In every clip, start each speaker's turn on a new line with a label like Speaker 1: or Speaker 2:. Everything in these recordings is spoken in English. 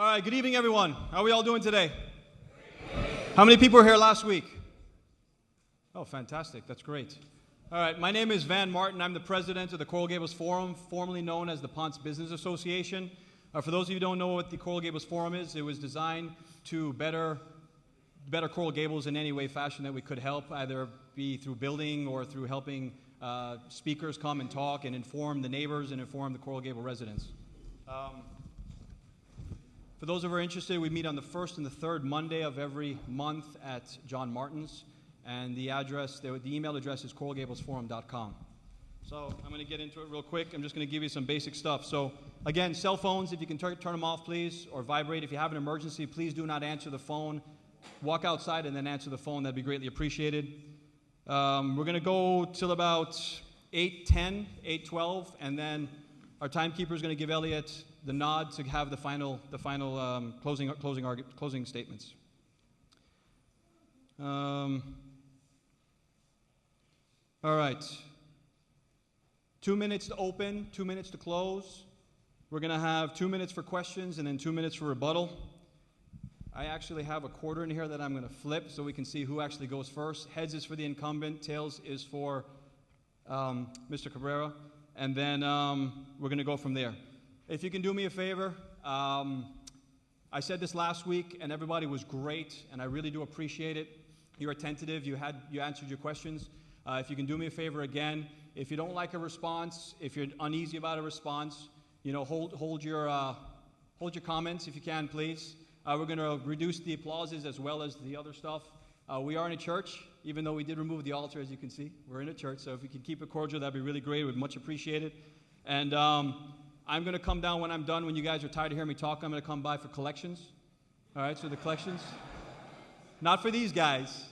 Speaker 1: All right, good evening, everyone. How are we all doing today? How many people were here last week? Oh, fantastic. That's great. All right, my name is Van Martin. I'm the president of the Coral Gables Forum, formerly known as the Ponce Business Association. For those of you who don't know what the Coral Gables Forum is, it was designed to better Coral Gables in any way, fashion that we could help, either be through building or through helping speakers come and talk and inform the neighbors and inform the Coral Gables residents. For those who are interested, we meet on the first and the third Monday of every month at John Martin's, and the email address is coralgablesforum.com. So I'm going to get into it real quick. I'm just going to give you some basic stuff. So again, cell phones, if you can turn them off, please, or vibrate. If you have an emergency, please do not answer the phone. Walk outside and then answer the phone. That'd be greatly appreciated. We're going to go till about 8:10, 8:12, and then our timekeeper is going to give Elliot the nod to have the final closing statements. All right. 2 minutes to open, 2 minutes to close. We're going to have 2 minutes for questions and then 2 minutes for rebuttal. I actually have a quarter in here that I'm going to flip so we can see who actually goes first. Heads is for the incumbent, tails is for Mr. Cabrera, and then we're going to go from there. If you can do me a favor, I said this last week, and everybody was great, and I really do appreciate it. You're attentive. You answered your questions. If you can do me a favor again, if you don't like a response, if you're uneasy about a response, hold your comments if you can, please. We're going to reduce the applauses as well as the other stuff. We are in a church, even though we did remove the altar, as you can see. We're in a church, so if we can keep it cordial, that'd be really great. We'd much appreciate it. And I'm going to come down when I'm done. When you guys are tired of hearing me talk, I'm going to come by for collections. All right, so the collections. Not for these guys.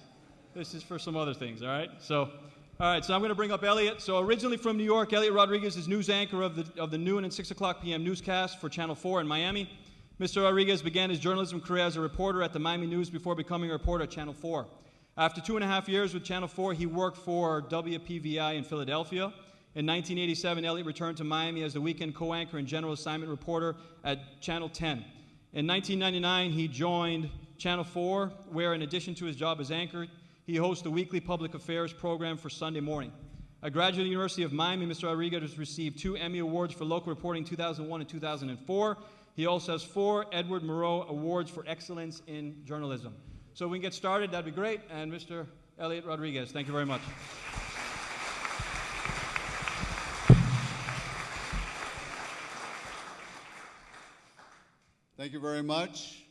Speaker 1: This is for some other things, all right? So I'm going to bring up Elliot. So originally from New York, Elliot Rodriguez is news anchor of the noon and 6 o'clock p.m. newscast for Channel 4 in Miami. Mr. Rodriguez began his journalism career as a reporter at the Miami News before becoming a reporter at Channel 4. After 2.5 years with Channel 4, he worked for WPVI in Philadelphia. In 1987, Elliot returned to Miami as the weekend co-anchor and general assignment reporter at Channel 10. In 1999, he joined Channel 4, where in addition to his job as anchor, he hosts the weekly public affairs program for Sunday morning. A graduate of the University of Miami, Mr. Rodriguez has received 2 Emmy Awards for local reporting in 2001 and 2004. He also has 4 Edward Murrow Awards for excellence in journalism. So we can get started, that'd be great. And Mr. Elliot Rodriguez, thank you very much.
Speaker 2: Thank you very much.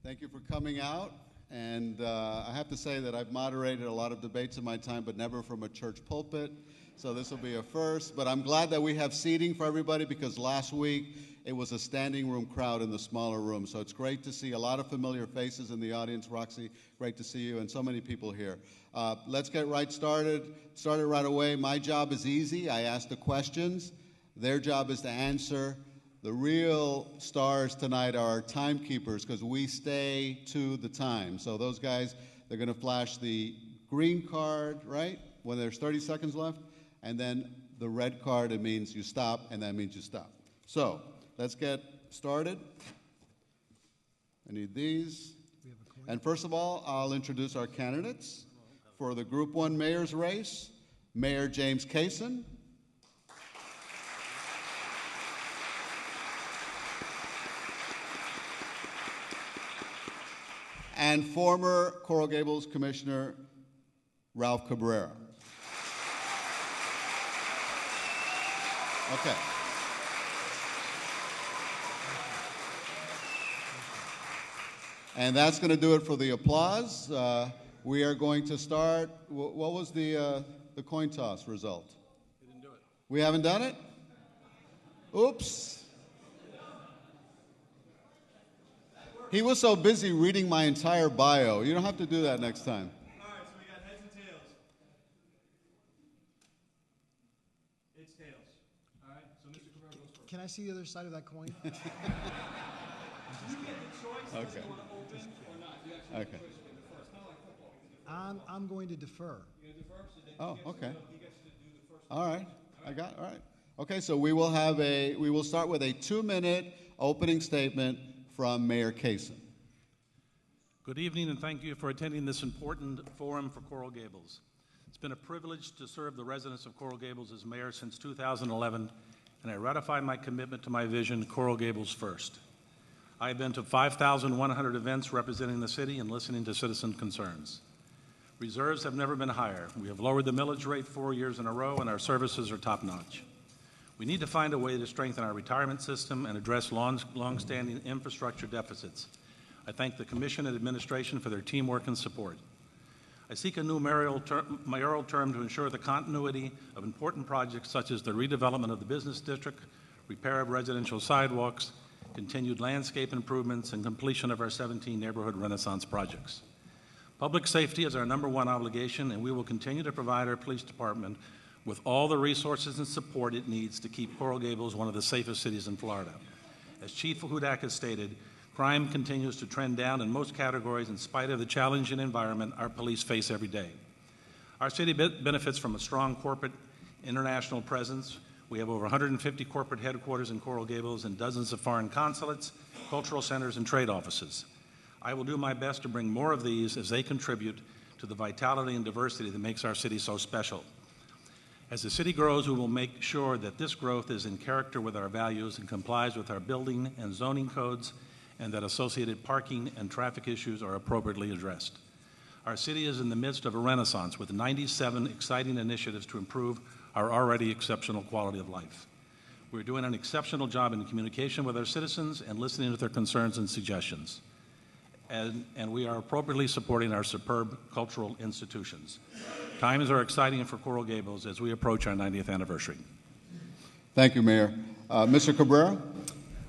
Speaker 2: Thank you for coming out. And I have to say that I've moderated a lot of debates in my time, but never from a church pulpit. So this will be a first. But I'm glad that we have seating for everybody, because last week it was a standing room crowd in the smaller room. So it's great to see a lot of familiar faces in the audience. Roxy, great to see you, and so many people here. Let's get started right away. My job is easy. I ask the questions. Their job is to answer. The real stars tonight are our timekeepers, because we stay to the time. So those guys, they're going to flash the green card, right, when there's 30 seconds left, and then the red card, it means you stop, and that means you stop. So let's get started. I need these. And first of all, I'll introduce our candidates for the Group 1 mayor's race. Mayor James Kaysen. And former Coral Gables Commissioner Ralph Cabrera. Okay. And that's going to do it for the applause. We are going to start. What was the coin toss result?
Speaker 1: We didn't do it.
Speaker 2: We haven't done it? Oops. He was so busy reading my entire bio. You don't have to do that next time.
Speaker 1: All right, so we got heads and tails. It's tails. All right, so Mr. Cabrera goes first.
Speaker 3: Can I see the other side of that coin?
Speaker 1: You get the choice if you want to open or not. You actually get the choice to get the first. Kind of like football.
Speaker 3: I'm going to defer.
Speaker 1: You're going to defer? So then
Speaker 2: Okay.
Speaker 1: He gets to do the first.
Speaker 2: All right. All right. Okay, so we will start with a 2-minute opening statement from Mayor Kaysen.
Speaker 4: Good evening, and thank you for attending this important forum for Coral Gables. It's been a privilege to serve the residents of Coral Gables as mayor since 2011, and I ratify my commitment to my vision, Coral Gables First. I have been to 5,100 events representing the city and listening to citizen concerns. Reserves have never been higher. We have lowered the millage rate 4 years in a row, and our services are top-notch. We need to find a way to strengthen our retirement system and address long-standing infrastructure deficits. I thank the Commission and administration for their teamwork and support. I seek a new mayoral term to ensure the continuity of important projects such as the redevelopment of the business district, repair of residential sidewalks, continued landscape improvements, and completion of our 17 neighborhood Renaissance projects. Public safety is our #1 obligation, and we will continue to provide our police department with all the resources and support it needs to keep Coral Gables one of the safest cities in Florida. As Chief Hudak has stated, crime continues to trend down in most categories in spite of the challenging environment our police face every day. Our city benefits from a strong corporate international presence. We have over 150 corporate headquarters in Coral Gables and dozens of foreign consulates, cultural centers, and trade offices. I will do my best to bring more of these as they contribute to the vitality and diversity that makes our city so special. As the city grows, we will make sure that this growth is in character with our values and complies with our building and zoning codes, and that associated parking and traffic issues are appropriately addressed. Our city is in the midst of a renaissance with 97 exciting initiatives to improve our already exceptional quality of life. We're doing an exceptional job in communication with our citizens and listening to their concerns and suggestions. And we are appropriately supporting our superb cultural institutions. Times are exciting for Coral Gables as we approach our 90th anniversary.
Speaker 2: Thank you, Mayor. Mr. Cabrera?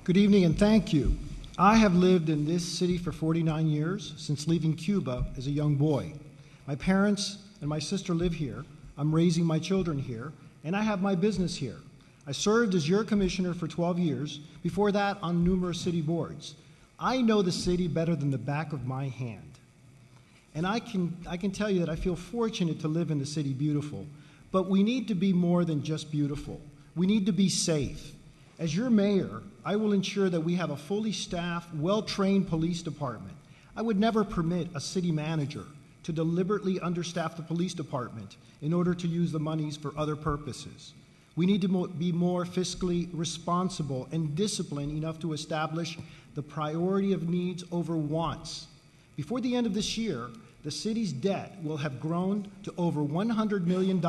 Speaker 3: Good evening and thank you. I have lived in this city for 49 years, since leaving Cuba as a young boy. My parents and my sister live here. I'm raising my children here, and I have my business here. I served as your commissioner for 12 years, before that on numerous city boards. I know the city better than the back of my hand. And I can tell you that I feel fortunate to live in the city beautiful, but we need to be more than just beautiful. We need to be safe. As your mayor, I will ensure that we have a fully staffed, well-trained police department. I would never permit a city manager to deliberately understaff the police department in order to use the monies for other purposes. We need to be more fiscally responsible and disciplined enough to establish the priority of needs over wants. Before the end of this year, the city's debt will have grown to over $100 million,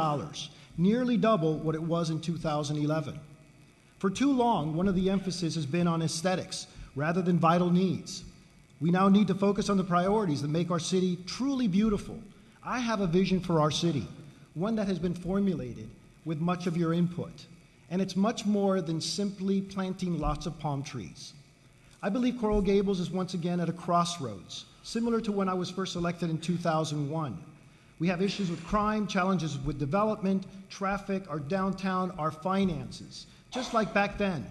Speaker 3: nearly double what it was in 2011. For too long, one of the emphasis has been on aesthetics rather than vital needs. We now need to focus on the priorities that make our city truly beautiful. I have a vision for our city, one that has been formulated with much of your input, and it's much more than simply planting lots of palm trees. I believe Coral Gables is once again at a crossroads, similar to when I was first elected in 2001. We have issues with crime, challenges with development, traffic, our downtown, our finances, just like back then.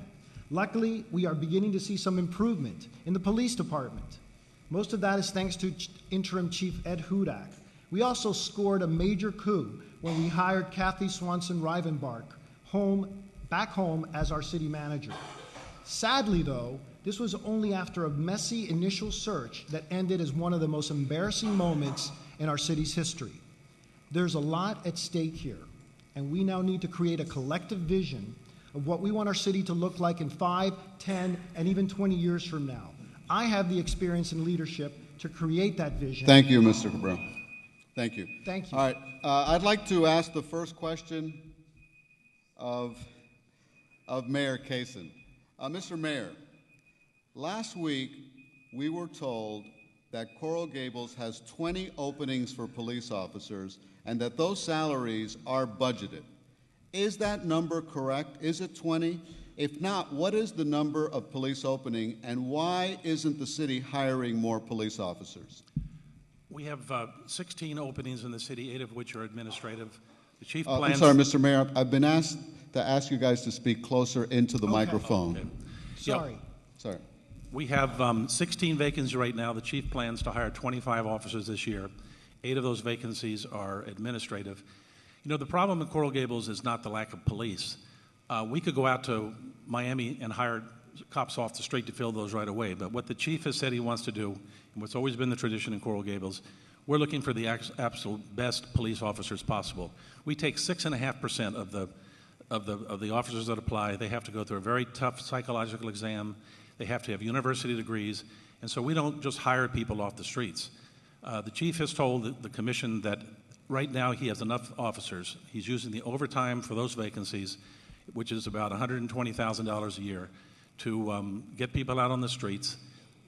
Speaker 3: Luckily, we are beginning to see some improvement in the police department. Most of that is thanks to Interim Chief Ed Hudak. We also scored a major coup when we hired Kathy Swanson-Rivenbark back home as our city manager. Sadly, though, this was only after a messy initial search that ended as one of the most embarrassing moments in our city's history. There's a lot at stake here, and we now need to create a collective vision of what we want our city to look like in 5, 10, and even 20 years from now. I have the experience and leadership to create that vision.
Speaker 2: Thank you, Mr. Cabrera. Thank you.
Speaker 3: Thank you.
Speaker 2: All right. I'd like to ask the first question of Mayor Kaysen. Mr. Mayor, last week we were told that Coral Gables has 20 openings for police officers and that those salaries are budgeted. Is that number correct? Is it 20? If not, what is the number of police opening, and why isn't the city hiring more police officers?
Speaker 4: We have 16 openings in the city, 8 of which are administrative. The chief
Speaker 2: I'm
Speaker 4: plans...
Speaker 2: sorry, Mr. Mayor. I've been asked to ask you guys to speak closer into the microphone.
Speaker 4: Okay.
Speaker 3: Sorry.
Speaker 4: Yep.
Speaker 2: Sorry.
Speaker 4: We have 16 vacancies right now. The chief plans to hire 25 officers this year. 8 of those vacancies are administrative. You know, the problem in Coral Gables is not the lack of police. We could go out to Miami and hire cops off the street to fill those right away. But what the chief has said he wants to do, and what's always been the tradition in Coral Gables, we're looking for the absolute best police officers possible. We take 6.5% of the officers that apply. They have to go through a very tough psychological exam. They have to have university degrees. And so we don't just hire people off the streets. The chief has told the commission that right now he has enough officers. He's using the overtime for those vacancies, which is about $120,000 a year, to get people out on the streets.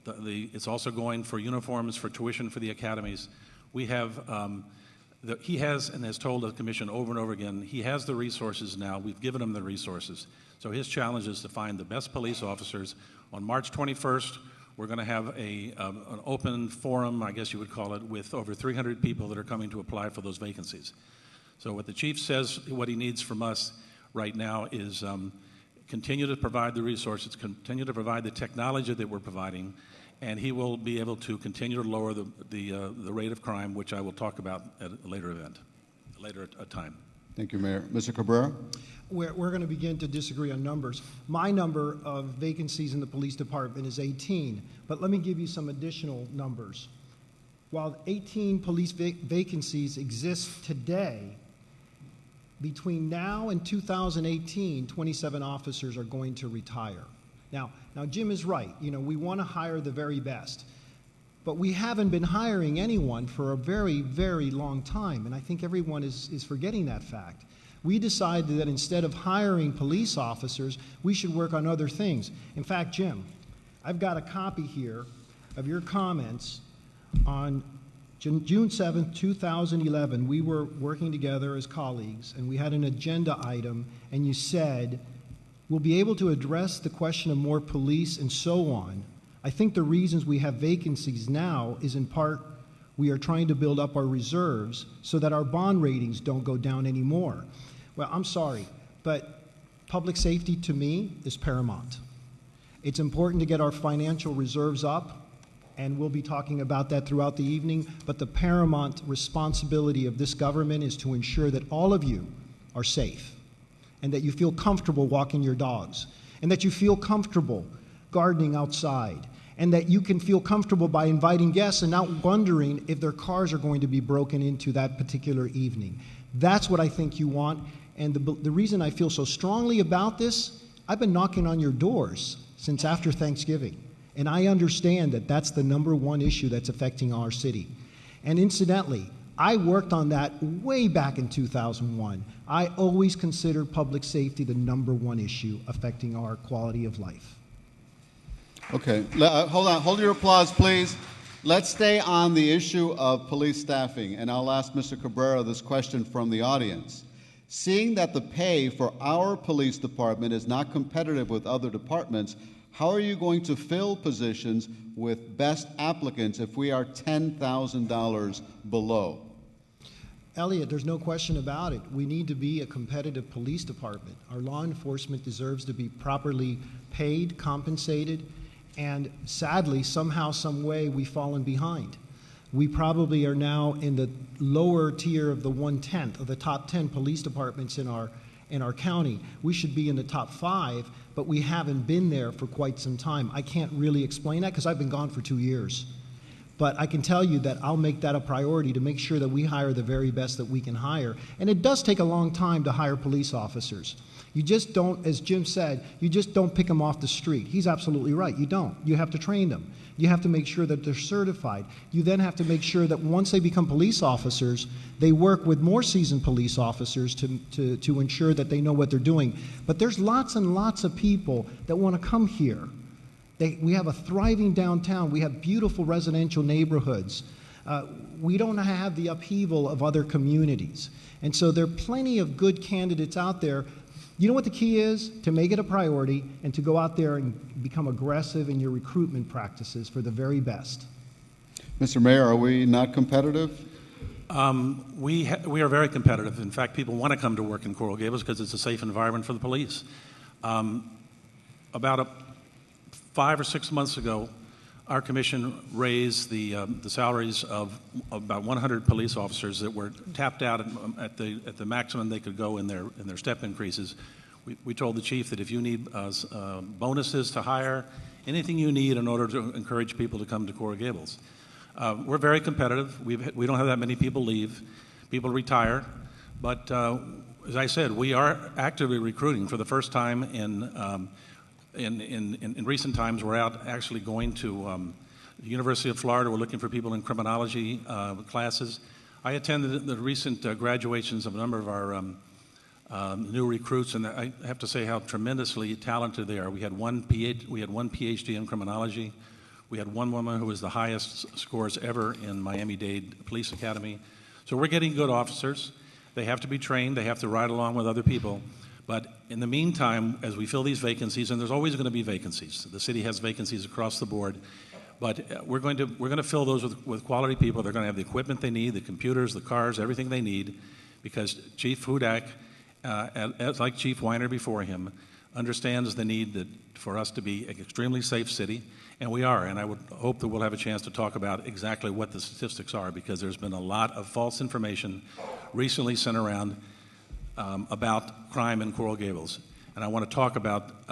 Speaker 4: It's also going for uniforms, for tuition for the academies. We have, he has and has told the commission over and over again, he has the resources now. We've given him the resources. So his challenge is to find the best police officers. On March 21st, we're going to have an open forum, I guess you would call it, with over 300 people that are coming to apply for those vacancies. So what the chief says, what he needs from us right now is continue to provide the resources, continue to provide the technology that we're providing, and he will be able to continue to lower the rate of crime, which I will talk about at a later time.
Speaker 2: Thank you, Mayor. Mr. Cabrera?
Speaker 3: We're going to begin to disagree on numbers. My number of vacancies in the police department is 18, but let me give you some additional numbers. While 18 police vacancies exist today, between now and 2018, 27 officers are going to retire. Now Jim is right. You know, we want to hire the very best. But we haven't been hiring anyone for a very, very long time, and I think everyone is forgetting that fact. We decided that instead of hiring police officers, we should work on other things. In fact, Jim, I've got a copy here of your comments on June 7th, 2011. We were working together as colleagues, and we had an agenda item, and you said, we'll be able to address the question of more police and so on. I think the reasons we have vacancies now is in part we are trying to build up our reserves so that our bond ratings don't go down anymore. Well, I'm sorry, but public safety to me is paramount. It's important to get our financial reserves up, and we'll be talking about that throughout the evening, but the paramount responsibility of this government is to ensure that all of you are safe and that you feel comfortable walking your dogs and that you feel comfortable gardening outside and that you can feel comfortable by inviting guests and not wondering if their cars are going to be broken into that particular evening. That's what I think you want, and the reason I feel so strongly about this, I've been knocking on your doors since after Thanksgiving, and I understand that that's the number one issue that's affecting our city. And incidentally, I worked on that way back in 2001. I always considered public safety the number one issue affecting our quality of life.
Speaker 2: Okay, hold on, hold your applause, please. Let's stay on the issue of police staffing, and I'll ask Mr. Cabrera this question from the audience. Seeing that the pay for our police department is not competitive with other departments, how are you going to fill positions with best applicants if we are $10,000 below?
Speaker 3: Elliot, there's no question about it. We need to be a competitive police department. Our law enforcement deserves to be properly paid, compensated, and sadly, somehow, some way, we've fallen behind. We probably are now in the lower tier of the 1/10 of the top 10 police departments in our county. We should be in the top 5, but we haven't been there for quite some time. I can't really explain that because I've been gone for 2 years. But I can tell you that I'll make that a priority to make sure that we hire the very best that we can hire. And it does take a long time to hire police officers. You just don't, as Jim said, you just don't pick them off the street. He's absolutely right. You don't. You have to train them. You have to make sure that they're certified. You then have to make sure that once they become police officers, they work with more seasoned police officers to ensure that they know what they're doing. But there's lots and lots of people that want to come here. We have a thriving downtown. We have beautiful residential neighborhoods. We don't have the upheaval of other communities. And so there are plenty of good candidates out there. You know what the key is? To make it a priority and to go out there and become aggressive in your recruitment practices for the very best.
Speaker 2: Mr. Mayor, are we not competitive?
Speaker 4: We are very competitive. In fact, people want to come to work in Coral Gables because it's a safe environment for the police. About 5 or 6 months ago, our commission raised the salaries of about 100 police officers that were tapped out at the maximum they could go in their step increases. We told the chief that if you need bonuses to hire, anything you need in order to encourage people to come to Coral Gables. We're very competitive. We don't have that many people leave. People retire. But as I said, we are actively recruiting for the first time in recent times. We're out actually going to the University of Florida. We're looking for people in criminology classes. I attended the recent graduations of a number of our new recruits, and I have to say how tremendously talented they are. We had one PhD in criminology. We had one woman who was the highest scores ever in Miami-Dade Police Academy. So we're getting good officers. They have to be trained. They have to ride along with other people. But in the meantime, as we fill these vacancies, and there's always going to be vacancies. The city has vacancies across the board. But we're going to fill those with quality people. They're going to have the equipment they need, the computers, the cars, everything they need, because Chief Hudak, like Chief Weiner before him, understands the need for us to be an extremely safe city, and we are. And I would hope that we'll have a chance to talk about exactly what the statistics are, because there's been a lot of false information recently sent around about crime in Coral Gables. And I want to talk about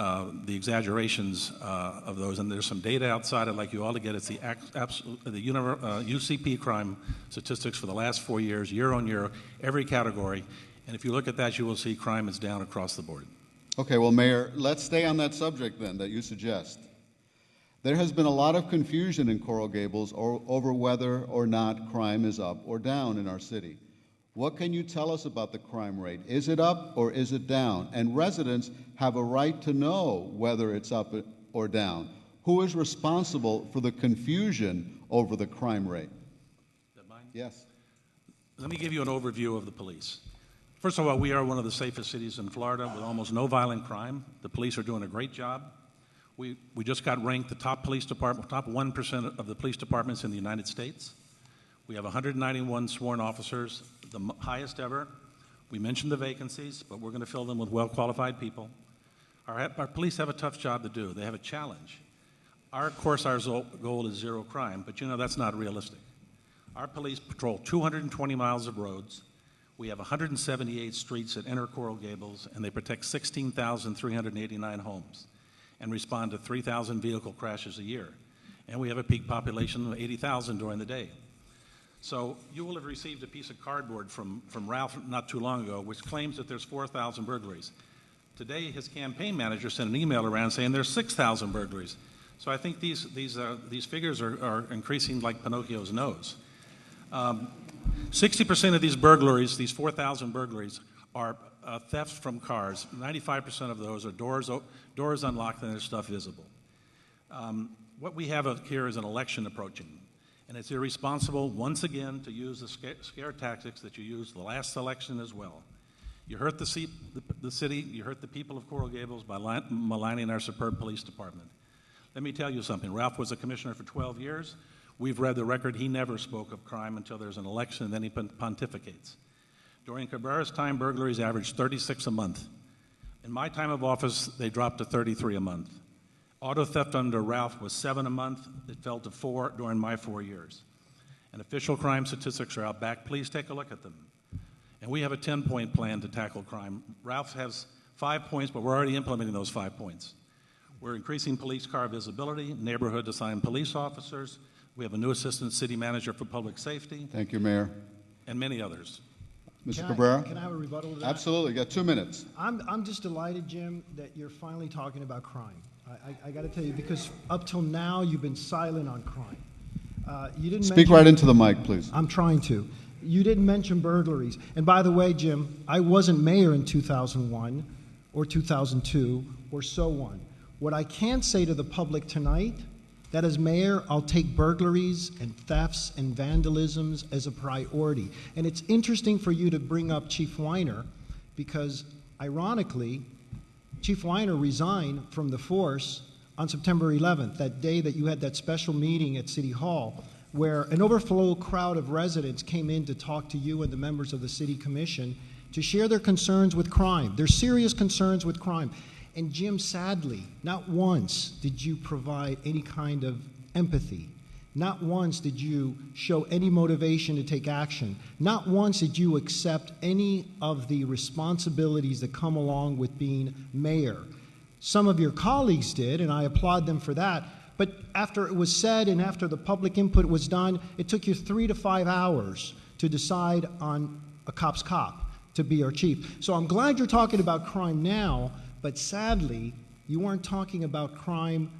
Speaker 4: the exaggerations of those. And there's some data outside I'd like you all to get. It's the UCP crime statistics for the last 4 years, year on year, every category. And if you look at that, you will see crime is down across the board.
Speaker 2: Okay, well, Mayor, let's stay on that subject then that you suggest. There has been a lot of confusion in Coral Gables over whether or not crime is up or down in our city. What can you tell us about the crime rate? Is it up or is it down? And residents have a right to know whether it's up or down. Who is responsible for the confusion over the crime rate?
Speaker 4: Is that mine?
Speaker 2: Yes.
Speaker 4: Let me give you an overview of the police. First of all, we are one of the safest cities in Florida with almost no violent crime. The police are doing a great job. We just got ranked the top police department, top 1% of the police departments in the United States. We have 191 sworn officers, the highest ever. We mentioned the vacancies, but we're going to fill them with well-qualified people. Our police have a tough job to do. They have a challenge. Of course, our goal is zero crime, but you know that's not realistic. Our police patrol 220 miles of roads. We have 178 streets that enter Coral Gables, and they protect 16,389 homes and respond to 3,000 vehicle crashes a year. And we have a peak population of 80,000 during the day. So you will have received a piece of cardboard from Ralph not too long ago, which claims that there's 4,000 burglaries. Today, his campaign manager sent an email around saying there's 6,000 burglaries. So I think these figures are increasing like Pinocchio's nose. 60% of these burglaries, these 4,000 burglaries, are thefts from cars. 95% of those are doors unlocked and their stuff visible. What we have here is an election approaching. And it's irresponsible, once again, to use the scare tactics that you used the last election as well. You hurt the city, you hurt the people of Coral Gables by maligning our superb police department. Let me tell you something. Ralph was a commissioner for 12 years. We've read the record. He never spoke of crime until there's an election, and then he pontificates. During Cabrera's time, burglaries averaged 36 a month. In my time of office, they dropped to 33 a month. Auto theft under Ralph was 7 a month. It fell to 4 during my 4 years. And official crime statistics are out back. Please take a look at them. And we have a 10-point plan to tackle crime. Ralph has 5 points, but we're already implementing those 5 points. We're increasing police car visibility, neighborhood-assigned police officers. We have a new assistant city manager for public safety.
Speaker 2: Thank you, Mayor.
Speaker 4: And many others.
Speaker 2: Mr. Cabrera?
Speaker 3: Can I have a rebuttal to that?
Speaker 2: Absolutely. You got 2 minutes.
Speaker 3: I'm just delighted, Jim, that you're finally talking about crime. I got to tell you, because up till now, you've been silent on crime. You didn't
Speaker 2: Speak right into the mic, please.
Speaker 3: I'm trying to. You didn't mention burglaries. And by the way, Jim, I wasn't mayor in 2001 or 2002 or so on. What I can say to the public tonight, that as mayor, I'll take burglaries and thefts and vandalisms as a priority. And it's interesting for you to bring up Chief Weiner, because ironically, Chief Weiner resigned from the force on September 11th, that day that you had that special meeting at City Hall, where an overflow crowd of residents came in to talk to you and the members of the City Commission to share their concerns with crime, their serious concerns with crime. And Jim, sadly, not once did you provide any kind of empathy, Not once did you show any motivation to take action. Not once did you accept any of the responsibilities that come along with being mayor. Some of your colleagues did, and I applaud them for that. But after it was said and after the public input was done, it took you 3 to 5 hours to decide on a cop's cop to be our chief. So I'm glad you're talking about crime now, but sadly, you weren't talking about crime,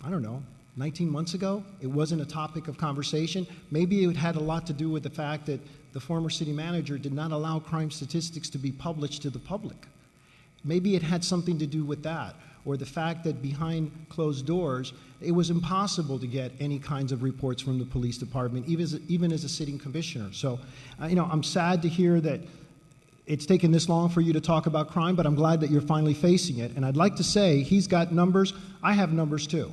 Speaker 3: I don't know, 19 months ago. It wasn't a topic of conversation. Maybe it had a lot to do with the fact that the former city manager did not allow crime statistics to be published to the public. Maybe it had something to do with that, or the fact that behind closed doors, it was impossible to get any kinds of reports from the police department, even as a sitting commissioner. So, I'm sad to hear that it's taken this long for you to talk about crime, but I'm glad that you're finally facing it. And I'd like to say he's got numbers. I have numbers too.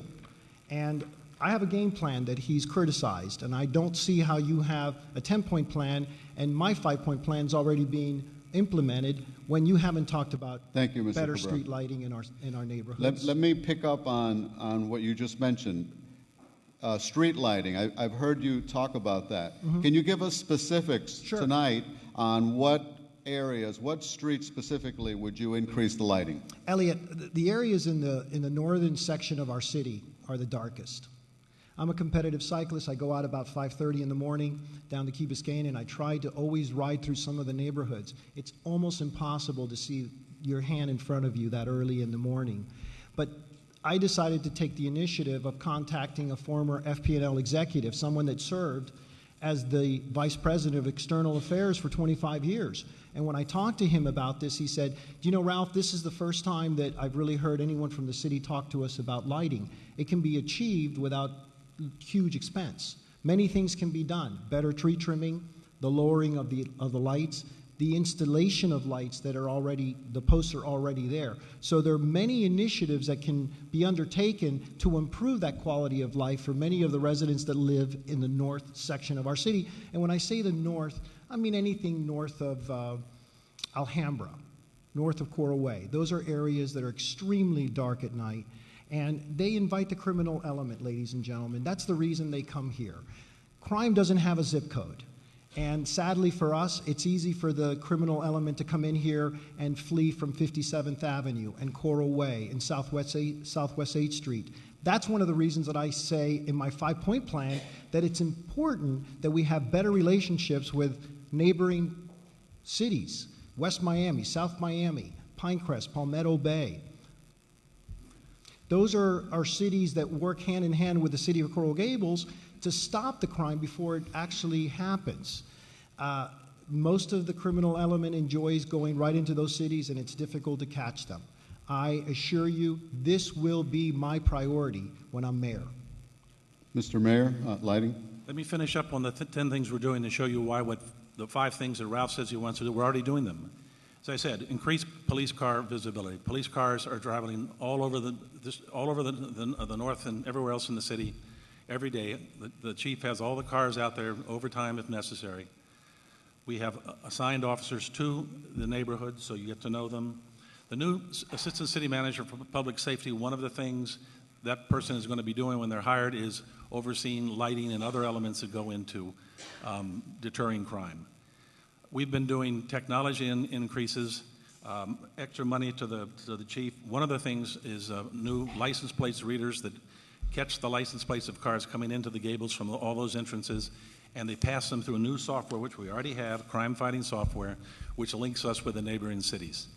Speaker 3: And I have a game plan that he's criticized, and I don't see how you have a 10-point plan and my 5-point plan is already being implemented when you haven't talked about
Speaker 2: Thank you, Mr.
Speaker 3: better
Speaker 2: Cabrera.
Speaker 3: street lighting in our neighborhoods.
Speaker 2: Let me pick up on what you just mentioned. Street lighting, I've heard you talk about that.
Speaker 3: Mm-hmm.
Speaker 2: Can you give us specifics
Speaker 3: Sure.
Speaker 2: tonight on what areas, what streets specifically would you increase the lighting?
Speaker 3: Elliot, the areas in the northern section of our city are the darkest. I'm a competitive cyclist. I go out about 5:30 in the morning down to Key Biscayne, and I try to always ride through some of the neighborhoods. It's almost impossible to see your hand in front of you that early in the morning. But I decided to take the initiative of contacting a former FP&L executive, someone that served as the vice president of external affairs for 25 years. And when I talked to him about this, he said, "Do you know, Ralph, this is the first time that I've really heard anyone from the city talk to us about lighting. It can be achieved without huge expense. Many things can be done. Better tree trimming, the lowering of the lights, the installation of lights that are already, the posts are already there. So there are many initiatives that can be undertaken to improve that quality of life for many of the residents that live in the north section of our city." And when I say the north, I mean anything north of Alhambra, north of Coral Way. Those are areas that are extremely dark at night. And they invite the criminal element, ladies and gentlemen. That's the reason they come here. Crime doesn't have a zip code. And sadly for us, it's easy for the criminal element to come in here and flee from 57th Avenue and Coral Way and Southwest 8th Street. That's one of the reasons that I say in my 5-point plan that it's important that we have better relationships with neighboring cities, West Miami, South Miami, Pinecrest, Palmetto Bay. Those are cities that work hand in hand with the city of Coral Gables to stop the crime before it actually happens. Most of the criminal element enjoys going right into those cities, and it's difficult to catch them. I assure you, this will be my priority when I'm mayor.
Speaker 2: Mr. Mayor, lighting?
Speaker 4: Let me finish up on the 10 things we're doing to show you why the 5 things that Ralph says he wants to do, we're already doing them. As I said, increase police car visibility. Police cars are traveling all over the north and everywhere else in the city every day. The chief has all the cars out there overtime if necessary. We have assigned officers to the neighborhoods, so you get to know them. The new assistant city manager for public safety, one of the things that person is going to be doing when they're hired is overseeing lighting and other elements that go into deterring crime. We've been doing technology increases, extra money to the chief. One of the things is new license plates readers that catch the license plates of cars coming into the Gables from all those entrances, and they pass them through a new software, which we already have, crime-fighting software, which links us with the neighboring cities.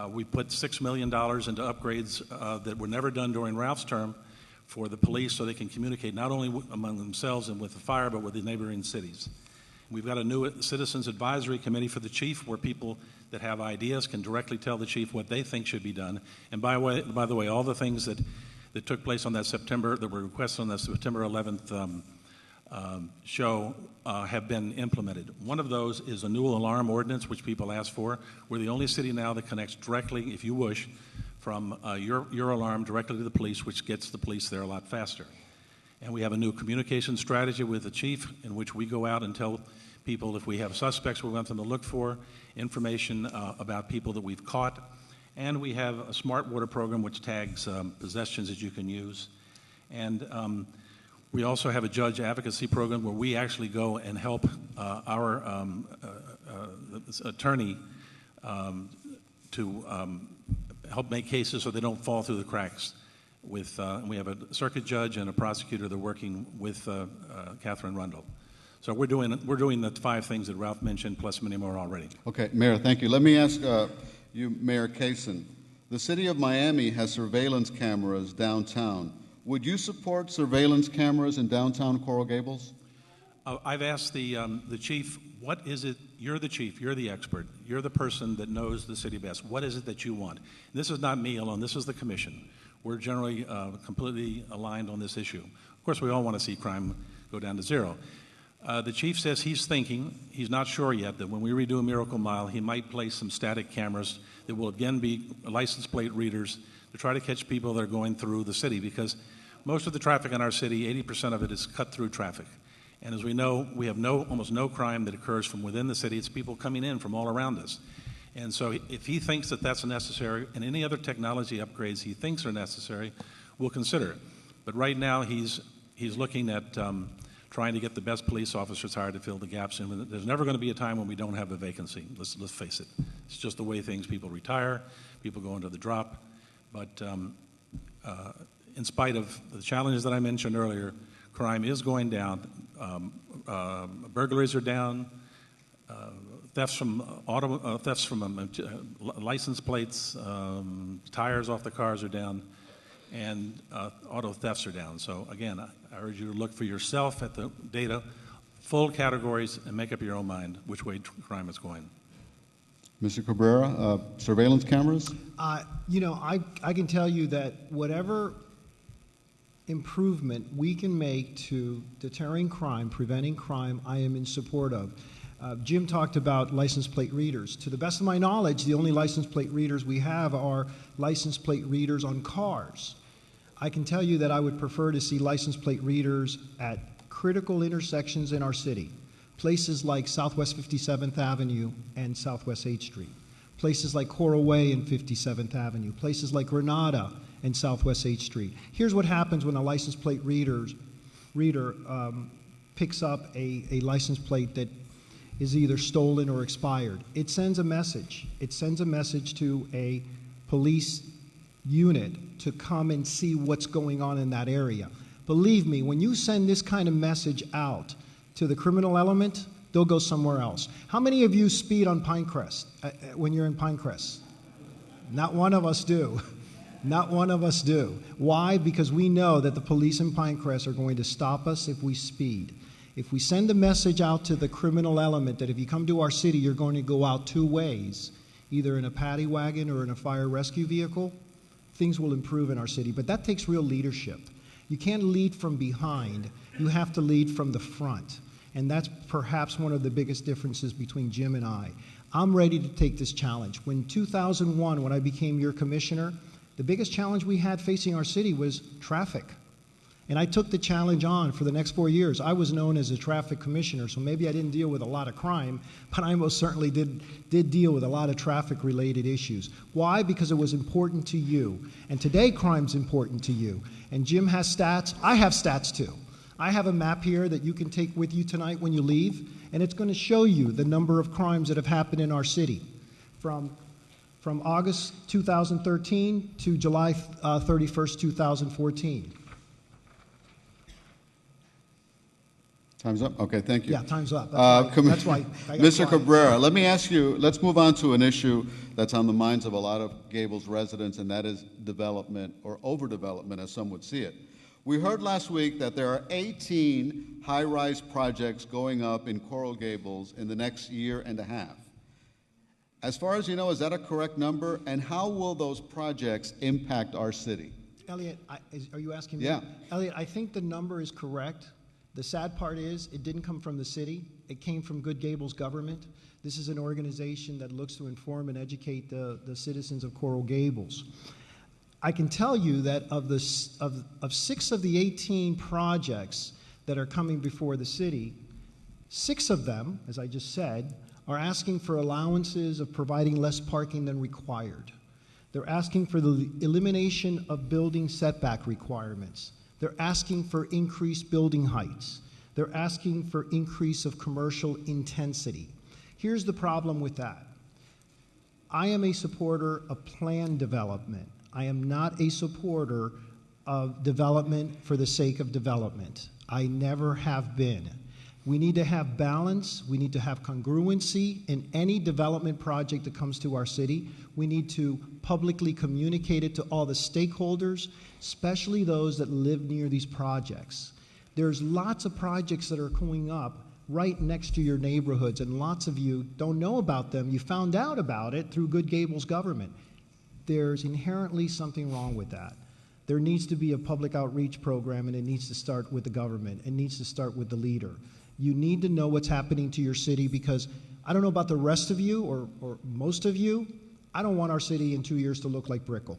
Speaker 4: We put $6 million into upgrades that were never done during Ralph's term for the police so they can communicate not only among themselves and with the fire, but with the neighboring cities. We've got a new Citizens Advisory Committee for the chief where people that have ideas can directly tell the chief what they think should be done. And by the way, all the things that took place on that that were requested on that September 11th show have been implemented. One of those is a new alarm ordinance, which people asked for. We're the only city now that connects directly, if you wish, from your alarm directly to the police, which gets the police there a lot faster. And we have a new communication strategy with the chief in which we go out and tell people if we have suspects we want them to look for, information about people that we've caught. And we have a smart water program which tags possessions that you can use. And We also have a judge advocacy program where we actually go and help our attorney to help make cases so they don't fall through the cracks. With we have a circuit judge and a prosecutor that are working with Catherine Rundle. So we're doing the 5 things that Ralph mentioned, plus many more already.
Speaker 2: Okay, Mayor, thank you. Let me ask you, Mayor Kaysen. The city of Miami has surveillance cameras downtown. Would you support surveillance cameras in downtown Coral Gables?
Speaker 4: I've asked the chief, what is it, you're the chief, you're the expert, you're the person that knows the city best. What is it that you want? And this is not me alone, this is the commission. We're generally completely aligned on this issue. Of course, we all want to see crime go down to 0. The chief says he's thinking, he's not sure yet, that when we redo Miracle Mile, he might place some static cameras that will again be license plate readers to try to catch people that are going through the city, because most of the traffic in our city, 80% of it is cut-through traffic. And as we know, we have almost no crime that occurs from within the city. It's people coming in from all around us. And so if he thinks that that's necessary, and any other technology upgrades he thinks are necessary, we'll consider it. But right now, he's looking at trying to get the best police officers hired to fill the gaps. And there's never going to be a time when we don't have a vacancy. Let's face it. It's just the way people retire, people go into the drop. But in spite of the challenges that I mentioned earlier, crime is going down. Burglaries are down. Thefts from license plates, tires off the cars are down, and auto thefts are down. So again, I urge you to look for yourself at the data, full categories, and make up your own mind which way crime is going.
Speaker 2: Mr. Cabrera, surveillance cameras?
Speaker 3: You know, I can tell you that whatever improvement we can make to deterring crime, preventing crime, I am in support of. Jim talked about license plate readers. To the best of my knowledge, the only license plate readers we have are license plate readers on cars. I can tell you that I would prefer to see license plate readers at critical intersections in our city. Places like Southwest 57th Avenue and Southwest 8th Street. Places like Coral Way and 57th Avenue. Places like Granada and Southwest 8th Street. Here's what happens when a license plate reader picks up a license plate that is either stolen or expired. It sends a message. It sends a message to a police unit to come and see what's going on in that area. Believe me, when you send this kind of message out to the criminal element, they'll go somewhere else. How many of you speed on Pinecrest when you're in Pinecrest? Not one of us do. Not one of us do. Why? Because we know that the police in Pinecrest are going to stop us if we speed. If we send a message out to the criminal element that if you come to our city, you're going to go out 2 ways, either in a paddy wagon or in a fire rescue vehicle, things will improve in our city. But that takes real leadership. You can't lead from behind. You have to lead from the front. And that's perhaps one of the biggest differences between Jim and I. I'm ready to take this challenge. When 2001, when I became your commissioner, the biggest challenge we had facing our city was traffic. And I took the challenge on for the next 4 years. I was known as a traffic commissioner, so maybe I didn't deal with a lot of crime, but I most certainly did deal with a lot of traffic-related issues. Why? Because it was important to you. And today, crime's important to you. And Jim has stats. I have stats, too. I have a map here that you can take with you tonight when you leave, and it's going to show you the number of crimes that have happened in our city from August 2013 to July 31st, 2014.
Speaker 2: Time's up? Okay, thank you.
Speaker 3: Yeah, time's up. That's why.
Speaker 2: Mr. Cabrera, let me ask you, let's move on to an issue that's on the minds of a lot of Gables residents, and that is development, or overdevelopment, as some would see it. We heard last week that there are 18 high-rise projects going up in Coral Gables in the next year and a half. As far as you know, is that a correct number? And how will those projects impact our city?
Speaker 3: Elliot, are you asking me?
Speaker 2: Yeah.
Speaker 3: Elliot, I think the number is correct. The sad part is it didn't come from the city. It came from Good Gables government. This is an organization that looks to inform and educate the citizens of Coral Gables. I can tell you that of 6 of the 18 projects that are coming before the city, 6 of them, as I just said, are asking for allowances of providing less parking than required. They're asking for the elimination of building setback requirements. They're asking for increased building heights. They're asking for increase of commercial intensity. Here's the problem with that. I am a supporter of planned development. I am not a supporter of development for the sake of development. I never have been. We need to have balance. We need to have congruency in any development project that comes to our city. We need to publicly communicate it to all the stakeholders, especially those that live near these projects. There's lots of projects that are going up right next to your neighborhoods, and lots of you don't know about them. You found out about it through Good Gables government. There's inherently something wrong with that. There needs to be a public outreach program, and it needs to start with the government. It needs to start with the leader. You need to know what's happening to your city, because I don't know about the rest of you or most of you, I don't want our city in 2 years to look like Brickell.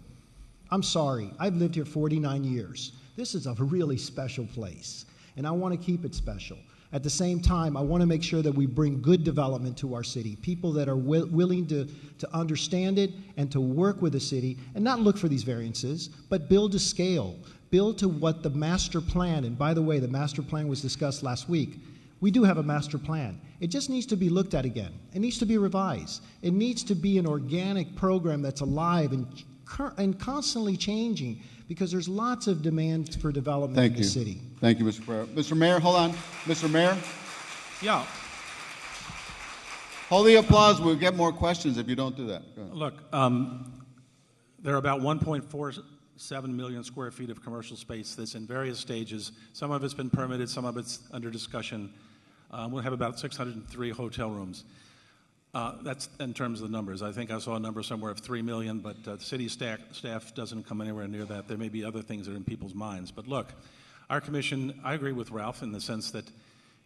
Speaker 3: I'm sorry. I've lived here 49 years. This is a really special place, and I want to keep it special. At the same time, I want to make sure that we bring good development to our city, people that are willing to understand it and to work with the city and not look for these variances, but build to scale, build to what the master plan, and by the way, the master plan was discussed last week. We do have a master plan. It just needs to be looked at again. It needs to be revised. It needs to be an organic program that's alive and constantly changing, because there's lots of demand for development in the city.
Speaker 2: Thank you, Mr. Pereira. Mr. Mayor, hold on. Mr. Mayor?
Speaker 4: Yeah.
Speaker 2: Hold the applause. We'll get more questions if you don't do that. Go ahead.
Speaker 4: Look, there are about 1.47 million square feet of commercial space that's in various stages. Some of it's been permitted, some of it's under discussion. We'll have about 603 hotel rooms. That's in terms of the numbers. I think I saw a number somewhere of 3 million, but the city staff doesn't come anywhere near that. There may be other things that are in people's minds. But look, our commission, I agree with Ralph in the sense that,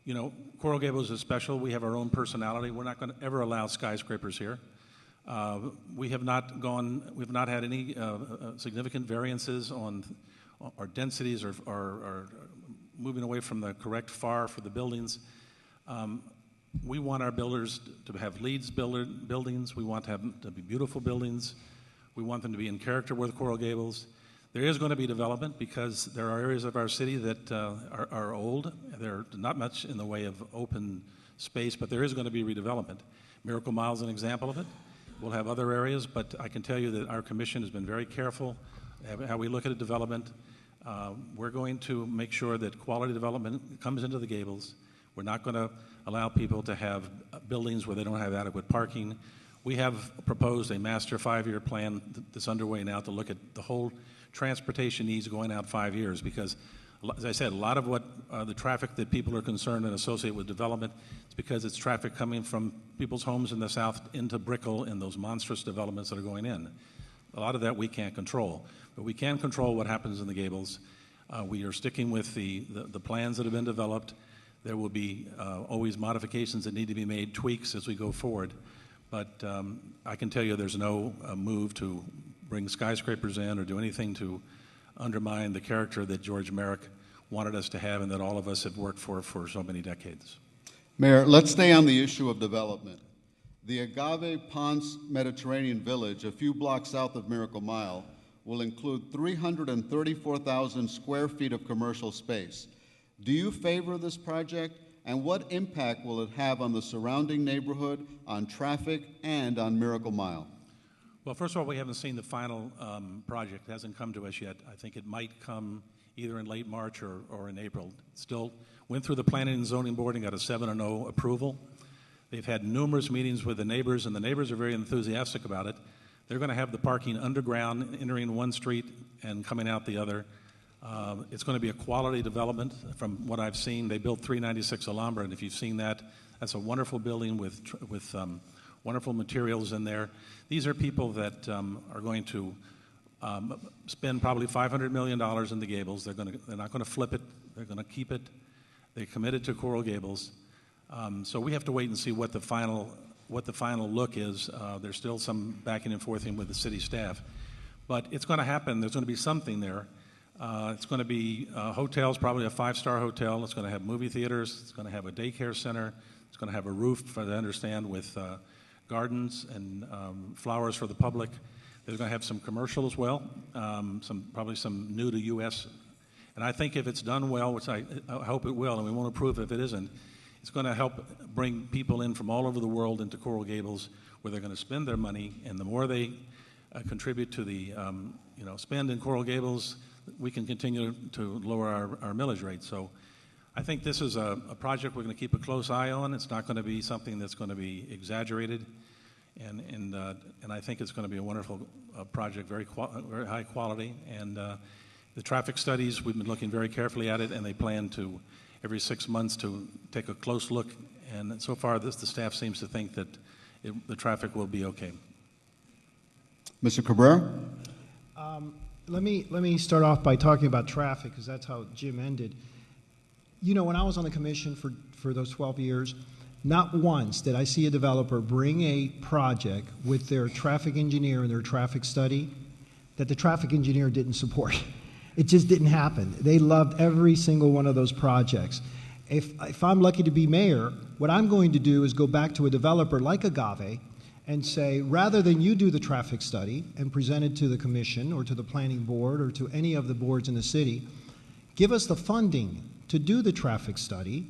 Speaker 4: you know, Coral Gables is special. We have our own personality. We're not going to ever allow skyscrapers here. We've not had any significant variances on our densities or moving away from the correct FAR for the buildings. We want our builders to have LEED buildings. We want them to be beautiful buildings. We want them to be in character with Coral Gables. There is going to be development because there are areas of our city that are old. They're not much in the way of open space, but there is going to be redevelopment. Miracle Mile is an example of it. We'll have other areas, but I can tell you that our commission has been very careful how we look at a development. We're going to make sure that quality development comes into the Gables. We're not going to allow people to have buildings where they don't have adequate parking. We have proposed a master 5-year plan that's underway now to look at the whole transportation needs going out 5 years, because, as I said, a lot of what the traffic that people are concerned and associate with development is because it's traffic coming from people's homes in the south into Brickell and those monstrous developments that are going in. A lot of that we can't control, but we can control what happens in the Gables. We are sticking with the plans that have been developed. There will be always modifications that need to be made, tweaks as we go forward. But I can tell you there's no move to bring skyscrapers in or do anything to undermine the character that George Merrick wanted us to have and that all of us have worked for so many decades.
Speaker 2: Mayor, let's stay on the issue of development. The Agave Ponce Mediterranean Village, a few blocks south of Miracle Mile, will include 334,000 square feet of commercial space. Do you favor this project, and what impact will it have on the surrounding neighborhood, on traffic, and on Miracle Mile?
Speaker 4: Well, first of all, we haven't seen the final project. It hasn't come to us yet. I think it might come either in late March or in April. It still went through the Planning and Zoning Board and got a 7-0 approval. They've had numerous meetings with the neighbors, and the neighbors are very enthusiastic about it. They're going to have the parking underground, entering one street and coming out the other. It's going to be a quality development from what I've seen. They built 396 Alhambra, and if you've seen that, that's a wonderful building with wonderful materials in there. These are people that are going to spend probably $500 million in the Gables. They're not going to flip it. They're going to keep it. They're committed to Coral Gables. So we have to wait and see what the final look is. There's still some backing and forthing with the city staff. But it's going to happen. There's going to be something there. It's going to be hotels, probably a 5-star hotel. It's going to have movie theaters. It's going to have a daycare center. It's going to have a roof, for I understand, with gardens and flowers for the public. They're going to have some commercial as well, probably some new to U.S. And I think if it's done well, which I hope it will, and we won't approve if it isn't, it's going to help bring people in from all over the world into Coral Gables where they're going to spend their money, and the more they contribute to the spend in Coral Gables, we can continue to lower our millage rate. So I think this is a project we're going to keep a close eye on. It's not going to be something that's going to be exaggerated, and I think it's going to be a wonderful project, very high quality. And the traffic studies, we've been looking very carefully at it, and they plan to every 6 months to take a close look. And so far, the staff seems to think that the traffic will be okay.
Speaker 2: Mr. Cabrera?
Speaker 3: Let me start off by talking about traffic, because that's how Jim ended. You know, when I was on the commission for those 12 years, not once did I see a developer bring a project with their traffic engineer and their traffic study that the traffic engineer didn't support. It just didn't happen. They loved every single one of those projects. If I'm lucky to be mayor, what I'm going to do is go back to a developer like Agave and say, rather than you do the traffic study and present it to the commission or to the planning board or to any of the boards in the city, give us the funding to do the traffic study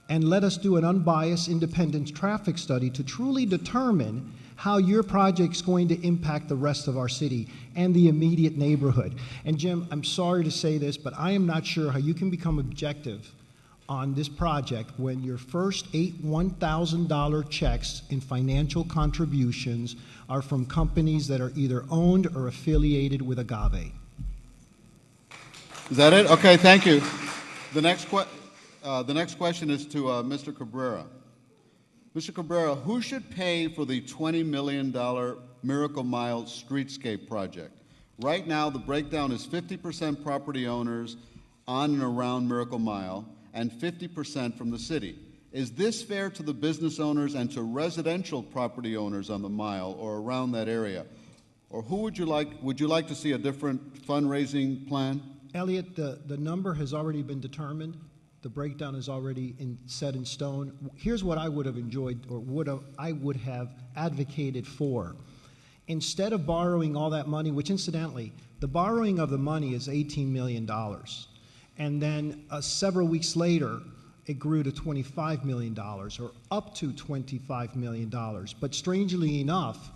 Speaker 3: and let us do an unbiased, independent traffic study to truly determine how your project's going to impact the rest of our city and the immediate neighborhood. And Jim, I'm sorry to say this, but I am not sure how you can become objective on this project when your first 8 $1,000 checks in financial contributions are from companies that are either owned or affiliated with Agave.
Speaker 2: Is that it? Okay, thank you. The next question is to Mr. Cabrera. Mr. Cabrera, who should pay for the $20 million Miracle Mile streetscape project? Right now, the breakdown is 50% property owners on and around Miracle Mile and 50% from the city. Is this fair to the business owners and to residential property owners on the mile or around that area? Or who would you like to see a different fundraising plan?
Speaker 3: Elliot, the number has already been determined. The breakdown is already set in stone. Here's what I would have enjoyed, or I would have advocated for. Instead of borrowing all that money, which incidentally, the borrowing of the money is $18 million. And then several weeks later, it grew to $25 million, or up to $25 million. But strangely enough,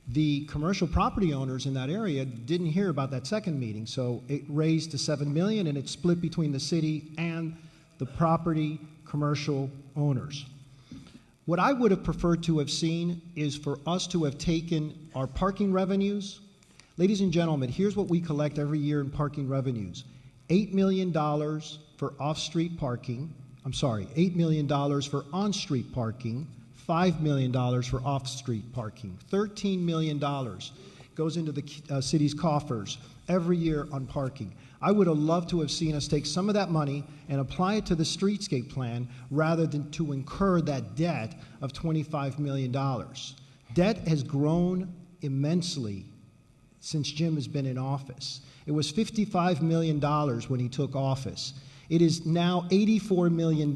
Speaker 3: the commercial property owners in that area didn't hear about that second meeting. So it raised to $7 million, and it split between the city and the property commercial owners. What I would have preferred to have seen is for us to have taken our parking revenues. Ladies and gentlemen, here's what we collect every year in parking revenues. $8 million for off-street parking. I'm sorry, $8 million for on-street parking, $5 million for off-street parking. $13 million goes into the city's coffers every year on parking. I would have loved to have seen us take some of that money and apply it to the streetscape plan rather than to incur that debt of $25 million. Debt has grown immensely since Jim has been in office. It was $55 million when he took office. It is now $84 million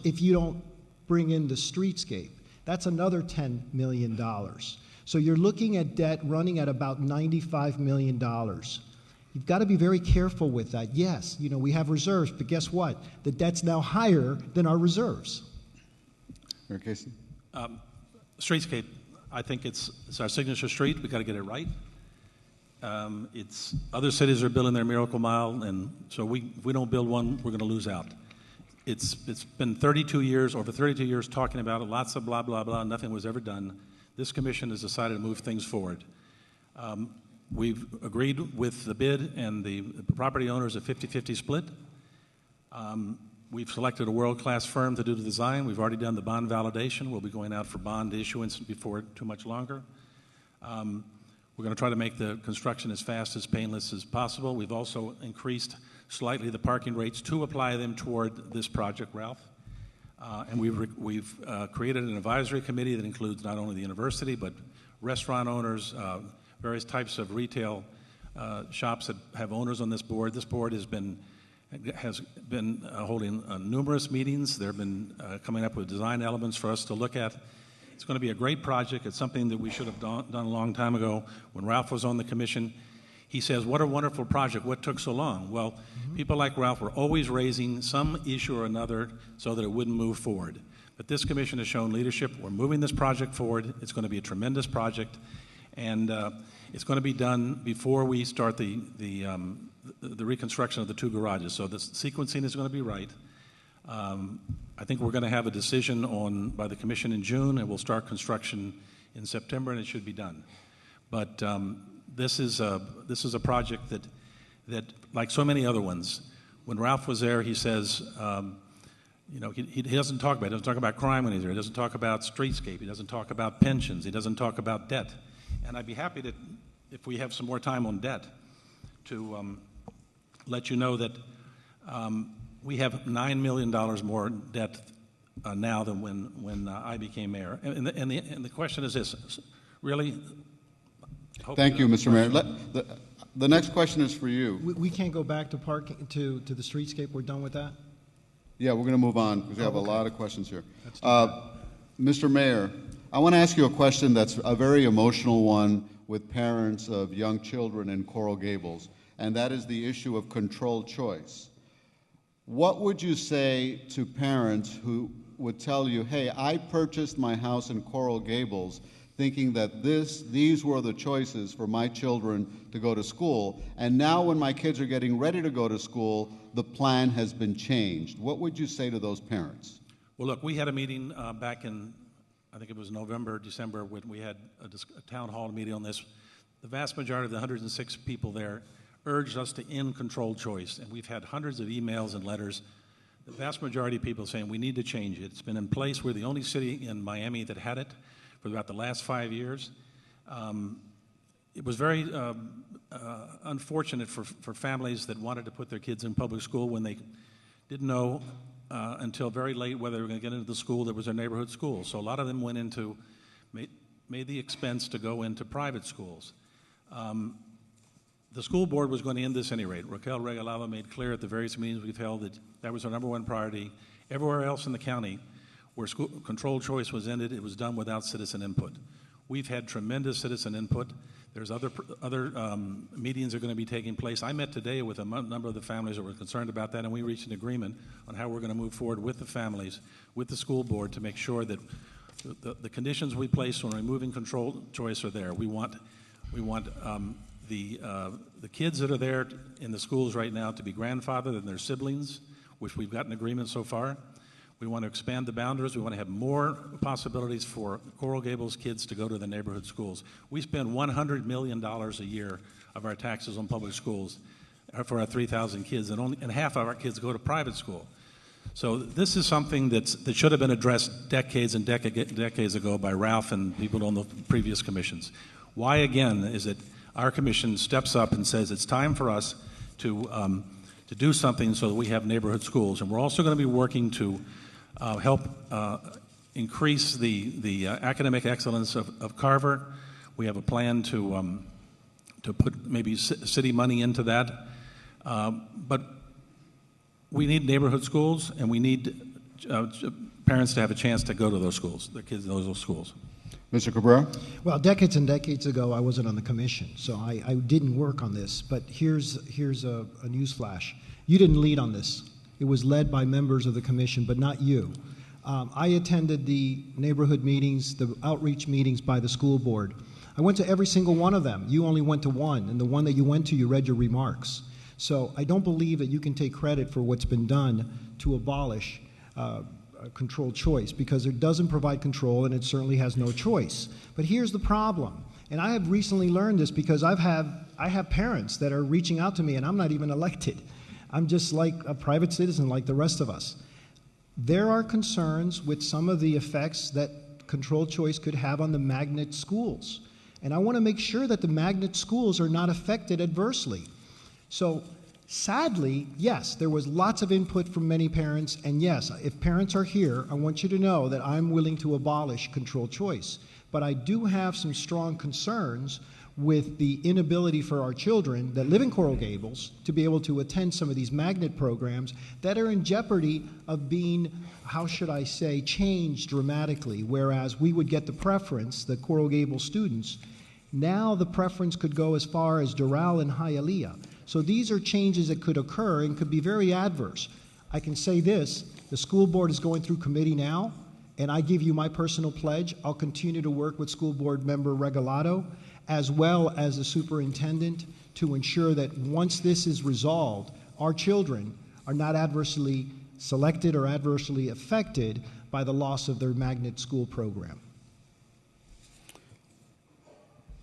Speaker 3: if you don't bring in the streetscape. That's another $10 million. So you're looking at debt running at about $95 million. You've got to be very careful with that. Yes, you know, we have reserves, but guess what? The debt's now higher than our reserves.
Speaker 2: Mayor Casey?
Speaker 4: Streetscape, I think it's our signature street. We've got to get it right. Other cities are building their Miracle Mile, and so if we don't build one, we're going to lose out. It's been 32 years, over 32 years talking about it, lots of blah, blah, blah, nothing was ever done. This commission has decided to move things forward. We've agreed with the bid and the property owners a 50-50 split. We've selected a world-class firm to do the design. We've already done the bond validation. We'll be going out for bond issuance before too much longer. We're going to try to make the construction as fast, as painless as possible. We've also increased slightly the parking rates to apply them toward this project, Ralph. And we've created an advisory committee that includes not only the university, but restaurant owners, various types of retail shops that have owners on this board. This board has been holding numerous meetings. They've been coming up with design elements for us to look at. It's going to be a great project. It's something that we should have done a long time ago when Ralph was on the commission. he says, what a wonderful project, what took so long? Well, people like Ralph were always raising some issue or another so that it wouldn't move forward. But this commission has shown leadership. We're moving this project forward. It's going to be a tremendous project, and it's going to be done before we start the reconstruction of the 2 garages. So the sequencing is going to be right. I think we're going to have a decision by the commission in June, and we'll start construction in September, and it should be done. But this is a project that, like so many other ones, when Ralph was there, he says, he doesn't talk about it. He doesn't talk about crime when he's there. He doesn't talk about streetscape. He doesn't talk about pensions. He doesn't talk about debt. And I'd be happy to, if we have some more time on debt, to let you know that we have $9 million more debt now than when I became mayor. And the question is this: really?
Speaker 2: Thank you, Mr. Mayor. The next question is for you.
Speaker 3: We can't go back to parking to the streetscape. We're done with that.
Speaker 2: Yeah, we're going to move on because we have a
Speaker 3: Okay.
Speaker 2: lot of questions here. Mr. Mayor, I want to ask you a question that's a very emotional one with parents of young children in Coral Gables, and that is the issue of controlled choice. What would you say to parents who would tell you, hey, I purchased my house in Coral Gables thinking that these were the choices for my children to go to school, and now when my kids are getting ready to go to school, the plan has been changed? What would you say to those parents?
Speaker 4: Well, look, we had a meeting back in, I think it was November, December, when we had a town hall meeting on this. The vast majority of the 106 people there urged us to end controlled choice, and we've had hundreds of emails and letters. The vast majority of people saying we need to change it. It's been in place. We're the only city in Miami that had it for about the last 5 years. It was very unfortunate for families that wanted to put their kids in public school when they didn't know until very late whether they were going to get into the school that was their neighborhood school. So a lot of them made the expense to go into private schools. The school board was going to end this at any rate. Raquel Regalado made clear at the various meetings we've held that that was our number one priority. Everywhere else in the county where school controlled choice was ended, it was done without citizen input. We've had tremendous citizen input. There's other meetings are going to be taking place. I met today with a number of the families that were concerned about that, and we reached an agreement on how we're going to move forward with the families, with the school board, to make sure that the conditions we place when removing controlled choice are there. We want the kids that are there in the schools right now to be grandfathered and their siblings, which we've got an agreement so far. We want to expand the boundaries. We want to have more possibilities for Coral Gables kids to go to the neighborhood schools. We spend $100 million a year of our taxes on public schools for our 3,000 kids, and half of our kids go to private school. So this is something that should have been addressed decades and decades ago by Ralph and people on the previous commissions. Why, again, is it our commission steps up and says it's time for us to do something so that we have neighborhood schools. And we're also going to be working to help increase the academic excellence of Carver. We have a plan to put maybe city money into that. But we need neighborhood schools, and we need parents to have a chance to go to those schools, their kids in those schools.
Speaker 2: Mr. Cabrera?
Speaker 3: Well, decades and decades ago, I wasn't on the commission, so I didn't work on this. But here's a news flash. You didn't lead on this. It was led by members of the commission, but not you. I attended the neighborhood meetings, the outreach meetings by the school board. I went to every single one of them. You only went to one, and the one that you went to, you read your remarks. So I don't believe that you can take credit for what's been done to abolish controlled choice, because it doesn't provide control and it certainly has no choice. But here's the problem, and I have recently learned this because I have parents that are reaching out to me, and I'm not even elected. I'm just like a private citizen like the rest of us. There are concerns with some of the effects that controlled choice could have on the magnet schools. And I want to make sure that the magnet schools are not affected adversely. So sadly, yes, there was lots of input from many parents, and yes, if parents are here, I want you to know that I'm willing to abolish controlled choice. But I do have some strong concerns with the inability for our children that live in Coral Gables to be able to attend some of these magnet programs that are in jeopardy of being, how should I say, changed dramatically, whereas we would get the preference, the Coral Gables students, Now the preference could go as far as Doral and Hialeah. So these are changes that could occur and could be very adverse. I can say this, the school board is going through committee now, and I give you my personal pledge. I'll continue to work with school board member Regalado, as well as the superintendent, to ensure that once this is resolved, our children are not adversely selected or adversely affected by the loss of their magnet school program.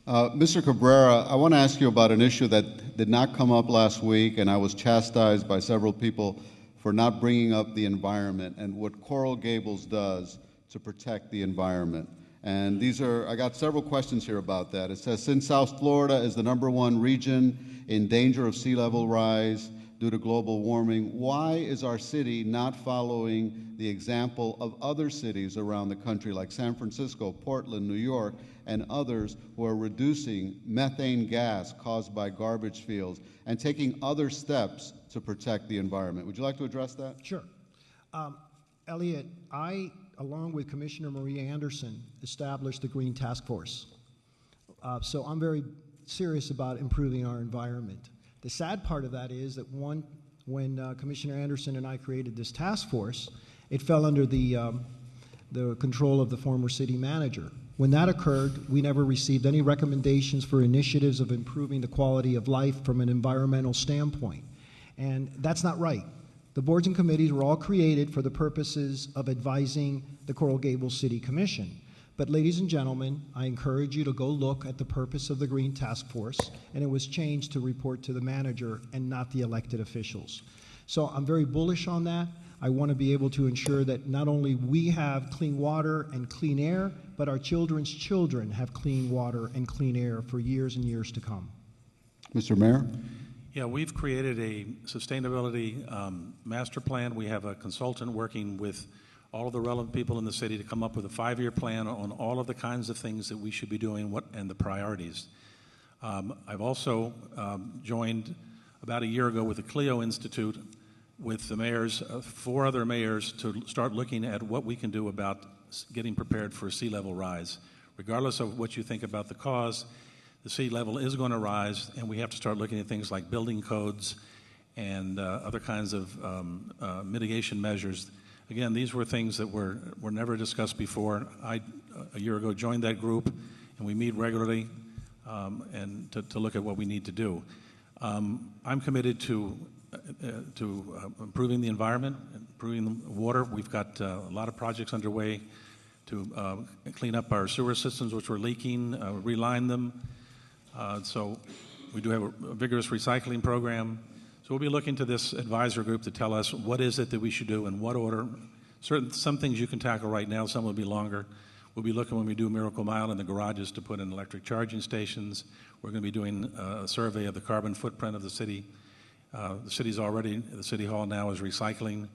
Speaker 2: Mr. Cabrera, I want to ask you about an issue that did not come up last week, and I was chastised by several people for not bringing up the environment and what Coral Gables does to protect the environment. And I got several questions here about that. It says, since South Florida is the #1 region in danger of sea level rise due to global warming, why is our city not following the example of other cities around the country like San Francisco, Portland, New York, and others who are reducing methane gas caused by garbage fields and taking other steps to protect the environment? Would you like to address that?
Speaker 3: Sure. Elliot, I, along with Commissioner Maria Anderson, established the Green Task Force. So I'm very serious about improving our environment. The sad part of that is that when Commissioner Anderson and I created this task force, it fell under the control of the former city manager. When that occurred, we never received any recommendations for initiatives of improving the quality of life from an environmental standpoint. And that's not right. The boards and committees were all created for the purposes of advising the Coral Gables City Commission. But ladies and gentlemen, I encourage you to go look at the purpose of the Green Task Force, and it was changed to report to the manager and not the elected officials. So I'm very bullish on that. I want to be able to ensure that not only we have clean water and clean air, but our children's children have clean water and clean air for years and years to come.
Speaker 2: Mr. Mayor?
Speaker 4: Yeah, we've created a sustainability master plan. We have a consultant working with all of the relevant people in the city to come up with a 5-year plan on all of the kinds of things that we should be doing and the priorities. I've also joined about a year ago with the Clio Institute with the mayors, 4 other mayors, to start looking at what we can do about getting prepared for a sea level rise. Regardless of what you think about the cause, the sea level is going to rise, and we have to start looking at things like building codes and other kinds of mitigation measures. Again, these were things that were never discussed before. I, a year ago, joined that group, and we meet regularly and to look at what we need to do. I'm committed to improving the environment, improving the water. We've got a lot of projects underway to clean up our sewer systems, which were leaking, reline them. So we do have a vigorous recycling program. So we'll be looking to this advisor group to tell us what is it that we should do in what order. Some things you can tackle right now, some will be longer. We'll be looking when we do Miracle Mile in the garages to put in electric charging stations. We're going to be doing a survey of the carbon footprint of the city. The City Hall now is recycling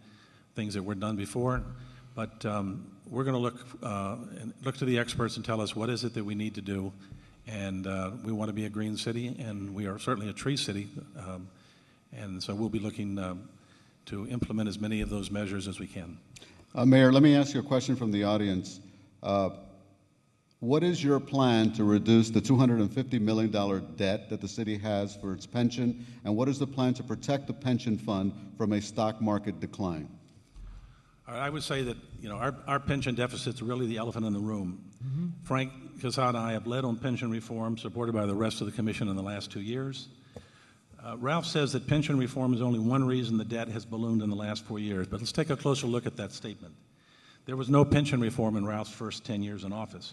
Speaker 4: things that were done before. But we're going to look to the experts and tell us what is it that we need to do. And we want to be a green city, and we are certainly a tree city. And so we'll be looking to implement as many of those measures as we can.
Speaker 2: Mayor, let me ask you a question from the audience. What is your plan to reduce the $250 million debt that the city has for its pension, and what is the plan to protect the pension fund from a stock market decline?
Speaker 4: I would say that our pension deficit is really the elephant in the room. Mm-hmm. Frank Casada and I have led on pension reform, supported by the rest of the commission in the last 2 years. Ralph says that pension reform is only one reason the debt has ballooned in the last 4 years, but let's take a closer look at that statement. There was no pension reform in Ralph's first 10 years in office.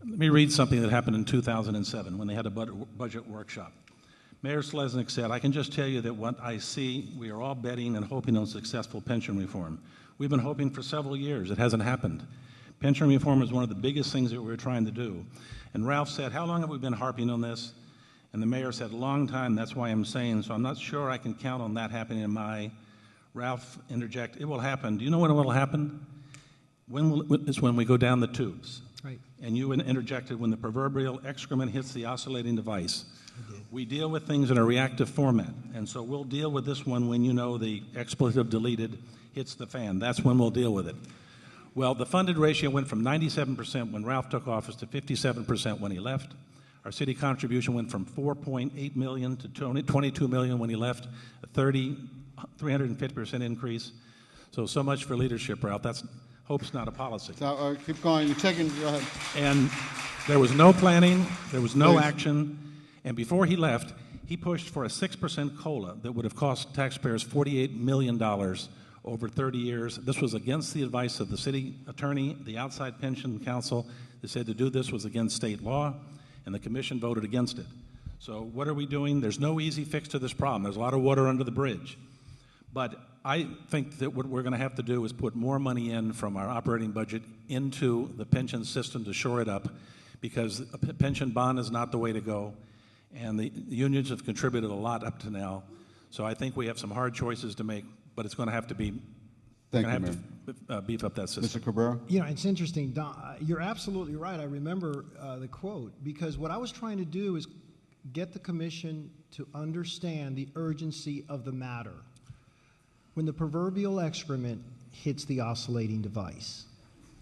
Speaker 4: Let me read something that happened in 2007 when they had a budget workshop. Mayor Slesnik said, "I can just tell you that what I see, we are all betting and hoping on successful pension reform. We've been hoping for several years. It hasn't happened. Pension reform is one of the biggest things that we're trying to do." And Ralph said, "How long have we been harping on this?" And the mayor said, "A long time. That's why I'm saying, so I'm not sure I can count on that happening in my..." Ralph interjected, "It will happen. Do you know when it will happen? It's when we go down the tubes."
Speaker 3: Right.
Speaker 4: And you interjected, "when the proverbial excrement hits the oscillating device." We deal with things in a reactive format, and so we'll deal with this one when the expletive deleted hits the fan. That's when we'll deal with it. Well, the funded ratio went from 97% when Ralph took office to 57% when he left. Our city contribution went from $4.8 million to $22 million when he left, a 350% increase. So much for leadership, Ralph. That's hope's not a policy.
Speaker 2: So, keep going. You're taking. Go ahead.
Speaker 4: And there was no planning, there was no
Speaker 2: Please.
Speaker 4: action, and before he left, he pushed for a 6% COLA that would have cost taxpayers $48 million over 30 years. This was against the advice of the city attorney, the outside pension council. They said to do this was against state law, and the commission voted against it. So what are we doing? There's no easy fix to this problem. There's a lot of water under the bridge. But I think that what we're going to have to do is put more money in from our operating budget into the pension system to shore it up, because a pension bond is not the way to go, and the unions have contributed a lot up to now. So I think we have some hard choices to make, but it's going to have to be
Speaker 2: Thank you,
Speaker 4: have
Speaker 2: Mayor.
Speaker 4: to beef up that system.
Speaker 2: Mr. Cabrera?
Speaker 3: You know, it's interesting, Don, you're absolutely right. I remember the quote, because what I was trying to do is get the commission to understand the urgency of the matter. When the proverbial excrement hits the oscillating device.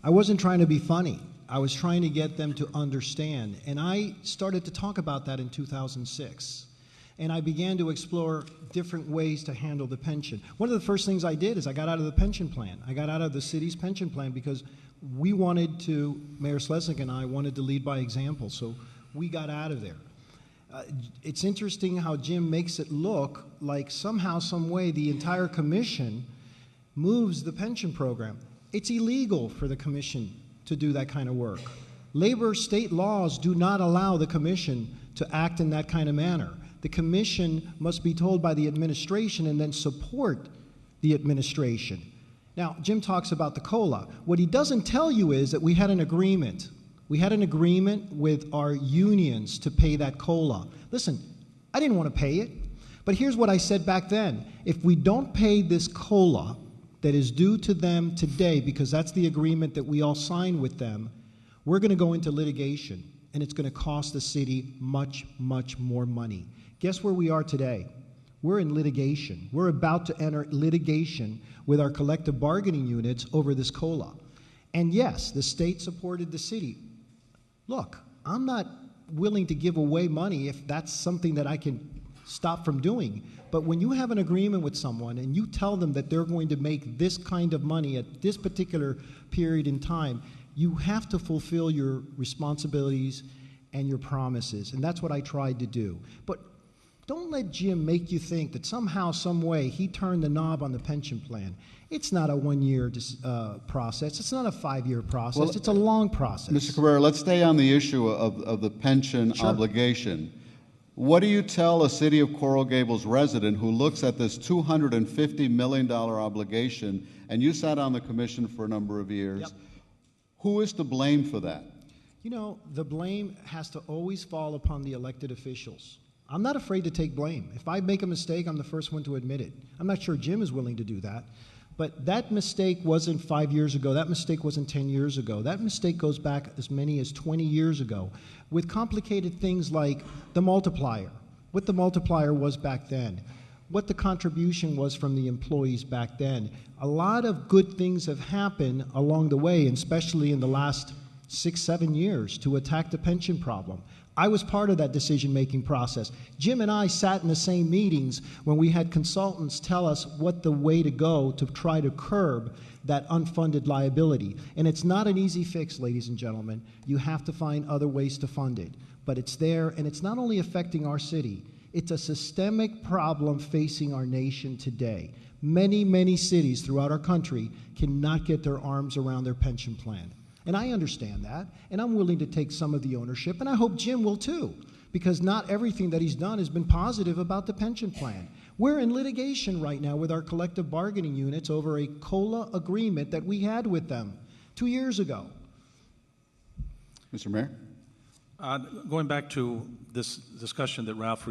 Speaker 3: I wasn't trying to be funny. I was trying to get them to understand. And I started to talk about that in 2006. And I began to explore different ways to handle the pension. One of the first things I did is I got out of the pension plan. I got out of the city's pension plan because we wanted to, Mayor Slesnick and I wanted to lead by example. So we got out of there. It's interesting how Jim makes it look like somehow, some way, the entire commission moves the pension program. It's illegal for the commission to do that kind of work. Labor state laws do not allow the commission to act in that kind of manner. The commission must be told by the administration and then support the administration. Now, Jim talks about the COLA. What he doesn't tell you is that we had an agreement. We had an agreement with our unions to pay that COLA. Listen, I didn't want to pay it, but here's what I said back then. If we don't pay this COLA that is due to them today, because that's the agreement that we all signed with them, we're going to go into litigation, and it's going to cost the city much, much more money. Guess where we are today? We're in litigation. We're about to enter litigation with our collective bargaining units over this COLA. And yes, the state supported the city. Look, I'm not willing to give away money if that's something that I can stop from doing. But when you have an agreement with someone and you tell them that they're going to make this kind of money at this particular period in time, you have to fulfill your responsibilities and your promises. And that's what I tried to do. But don't let Jim make you think that somehow, some way, he turned the knob on the pension plan. It's not a one-year process. It's not a 5-year process.
Speaker 2: Well,
Speaker 3: it's a long process.
Speaker 2: Mr. Cabrera, let's stay on the issue of the pension
Speaker 3: Sure.
Speaker 2: obligation. What do you tell a City of Coral Gables resident who looks at this $250 million obligation, and you sat on the commission for a number of years?
Speaker 3: Yep.
Speaker 2: Who is to blame for that?
Speaker 3: You know, the blame has to always fall upon the elected officials. I'm not afraid to take blame. If I make a mistake, I'm the first one to admit it. I'm not sure Jim is willing to do that. But that mistake wasn't 5 years ago. That mistake wasn't 10 years ago. That mistake goes back as many as 20 years ago with complicated things like the multiplier, what the multiplier was back then, what the contribution was from the employees back then. A lot of good things have happened along the way, and especially in the last 6-7 years, to attack the pension problem. I was part of that decision-making process. Jim and I sat in the same meetings when we had consultants tell us what the way to go to try to curb that unfunded liability. And it's not an easy fix, ladies and gentlemen. You have to find other ways to fund it. But it's there, and it's not only affecting our city. It's a systemic problem facing our nation today. Many, many cities throughout our country cannot get their arms around their pension plan. And I understand that, and I'm willing to take some of the ownership, and I hope Jim will too, because not everything that he's done has been positive about the pension plan. We're in litigation right now with our collective bargaining units over a COLA agreement that we had with them 2 years ago.
Speaker 2: Mr. Mayor?
Speaker 4: Going back to this discussion that Ralph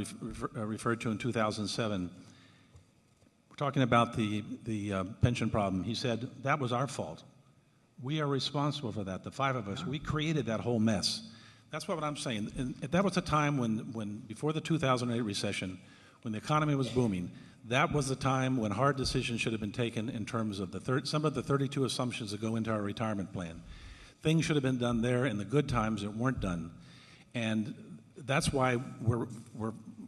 Speaker 4: referred to in 2007, we're talking about the pension problem. He said, that was our fault. We are responsible for that, the five of us. We created that whole mess. That's what I'm saying. And that was a time when before the 2008 recession, when the economy was booming, that was the time when hard decisions should have been taken in terms of some of the 32 assumptions that go into our retirement plan. Things should have been done there in the good times that weren't done. And that's why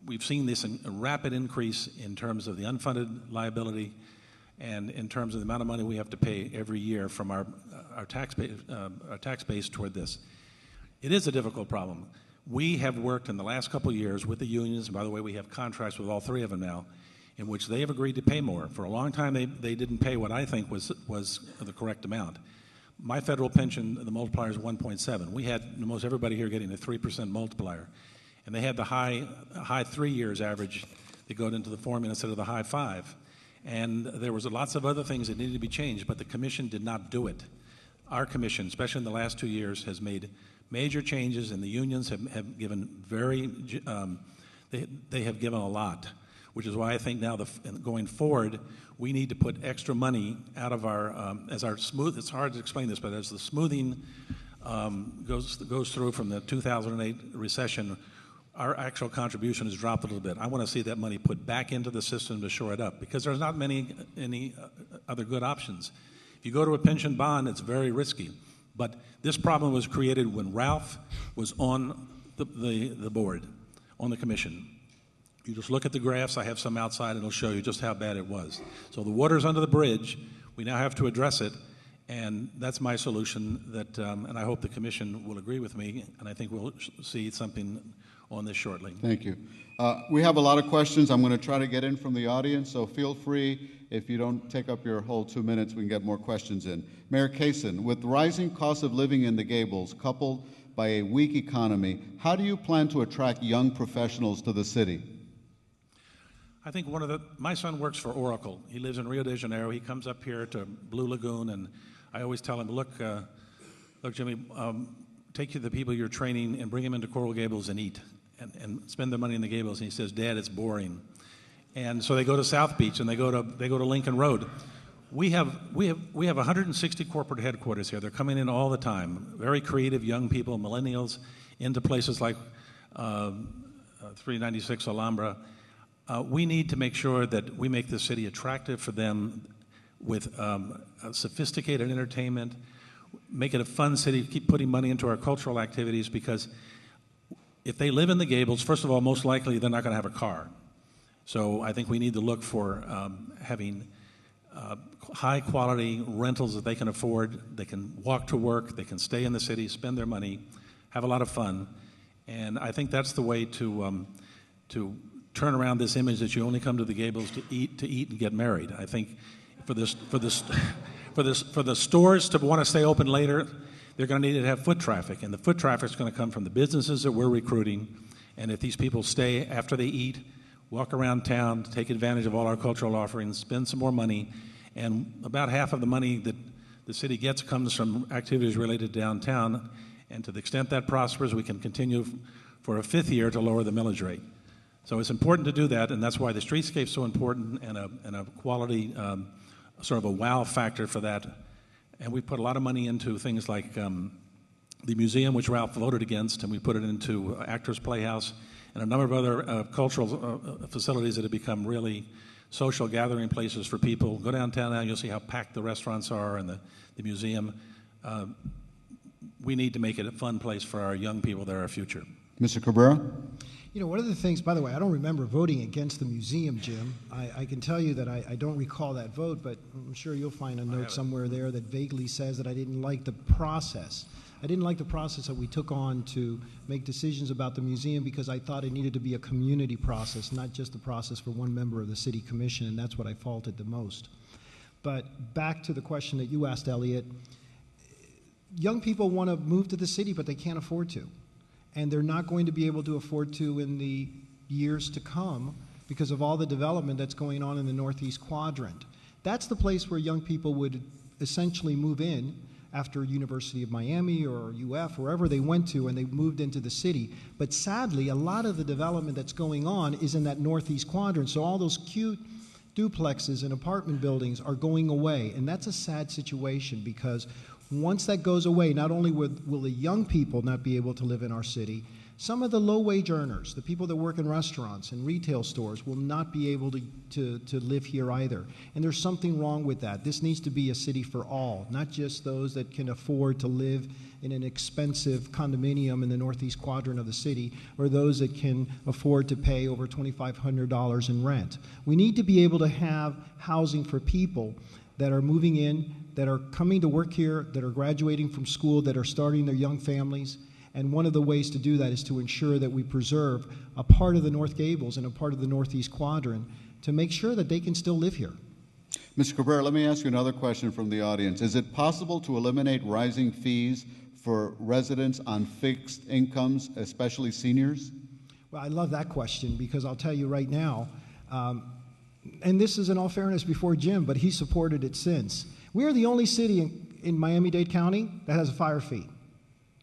Speaker 4: we've seen this rapid increase in terms of the unfunded liability and in terms of the amount of money we have to pay every year from our tax base toward this. It is a difficult problem. We have worked in the last couple of years with the unions, and by the way, we have contracts with all three of them now, in which they have agreed to pay more. For a long time, they didn't pay what I think was the correct amount. My federal pension, the multiplier is 1.7. We had almost everybody here getting a 3% multiplier. And they had the high 3 years average that go into the formula instead of the high 5. And there was lots of other things that needed to be changed, but the commission did not do it. Our commission, especially in the last 2 years, has made major changes, and the unions have given they have given a lot, which is why I think now going forward, we need to put extra money out of our, it's hard to explain this, but as the smoothing goes through from the 2008 recession, our actual contribution has dropped a little bit. I want to see that money put back into the system to shore it up, because there's not any other good options. If you go to a pension bond, it's very risky. But this problem was created when Ralph was on the board, on the commission. You just look at the graphs. I have some outside, and it'll show you just how bad it was. So the water's under the bridge. We now have to address it, and that's my solution. And I hope the commission will agree with me, and I think we'll see something on this shortly.
Speaker 2: Thank you. We have a lot of questions. I'm going to try to get in from the audience, so feel free. If you don't take up your whole 2 minutes, we can get more questions in. Mayor Kaysen, with rising cost of living in the Gables, coupled by a weak economy, how do you plan to attract young professionals to the city?
Speaker 4: I think my son works for Oracle. He lives in Rio de Janeiro. He comes up here to Blue Lagoon, and I always tell him, look, Jimmy, take the people you're training and bring them into Coral Gables and eat and spend their money in the Gables. And he says, Dad, it's boring. And so they go to South Beach and they go to Lincoln Road. We have 160 corporate headquarters here. They're coming in all the time. Very creative young people, millennials, into places like 396 Alhambra. We need to make sure that we make the city attractive for them with sophisticated entertainment, make it a fun city, keep putting money into our cultural activities, because if they live in the Gables, first of all, most likely they're not going to have a car. So I think we need to look for having high-quality rentals that they can afford. They can walk to work. They can stay in the city, spend their money, have a lot of fun. And I think that's the way to turn around this image that you only come to the Gables to eat and get married. I think for the stores to want to stay open later, they're going to need to have foot traffic, and the foot traffic is going to come from the businesses that we're recruiting. And if these people stay after they eat, walk around town, take advantage of all our cultural offerings, spend some more money, and about half of the money that the city gets comes from activities related to downtown. And to the extent that prospers, we can continue for a fifth year to lower the millage rate. So it's important to do that, and that's why the streetscape is so important, and a quality, sort of a wow factor for that. And we put a lot of money into things like the museum, which Ralph voted against, and we put it into Actors Playhouse and a number of other cultural facilities that have become really social gathering places for people. Go downtown now, you'll see how packed the restaurants are and the museum. We need to make it a fun place for our young people that are our future.
Speaker 2: Mr. Cabrera?
Speaker 3: You know, one of the things, by the way, I don't remember voting against the museum, Jim. I can tell you that I don't recall that vote, but I'm sure you'll find a note somewhere there that vaguely says that I didn't like the process. I didn't like the process that we took on to make decisions about the museum, because I thought it needed to be a community process, not just a process for one member of the city commission, and that's what I faulted the most. But back to the question that you asked, Elliot, young people want to move to the city, but they can't afford to. And they're not going to be able to afford to in the years to come because of all the development that's going on in the Northeast Quadrant. That's the place where young people would essentially move in after University of Miami or UF, wherever they went to, and they moved into the city. But sadly, a lot of the development that's going on is in that Northeast Quadrant. So all those cute duplexes and apartment buildings are going away. And that's a sad situation, because once that goes away, not only will the young people not be able to live in our city, Some of the low-wage earners, the people that work in restaurants and retail stores, will not be able to live here either. And there's something wrong with that. This needs to be a city for all, not just those that can afford to live in an expensive condominium in the northeast quadrant of the city, or those that can afford to pay over $2,500 in rent. We need to be able to have housing for people that are moving in, that are coming to work here, that are graduating from school, that are starting their young families. And one of the ways to do that is to ensure that we preserve a part of the North Gables and a part of the northeast quadrant to make sure that they can still live here.
Speaker 2: Mr. Cabrera, let me ask you another question from the audience. Is it possible to eliminate rising fees for residents on fixed incomes, especially seniors?
Speaker 3: Well, I love that question because I'll tell you right now, and this is in all fairness before Jim, but he supported it since. We are the only city in Miami-Dade County that has a fire fee.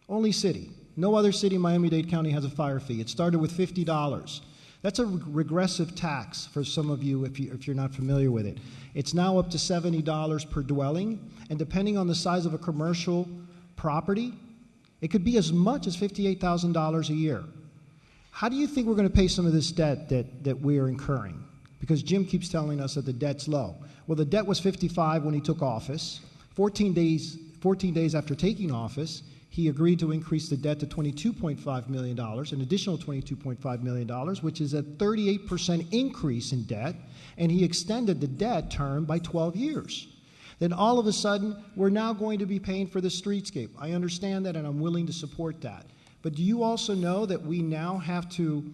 Speaker 3: Only city. No other city in Miami-Dade County has a fire fee. It started with $50. That's a regressive tax for some of you if you're not familiar with it. It's now up to $70 per dwelling, and depending on the size of a commercial property, it could be as much as $58,000 a year. How do you think we're going to pay some of this debt that we are incurring? Because Jim keeps telling us that the debt's low. Well, the debt was 55 when he took office. 14 days after taking office, he agreed to increase the debt to $22.5 million, an additional $22.5 million, which is a 38% increase in debt, and he extended the debt term by 12 years. Then all of a sudden, we're now going to be paying for the streetscape. I understand that, and I'm willing to support that. But do you also know that we now have to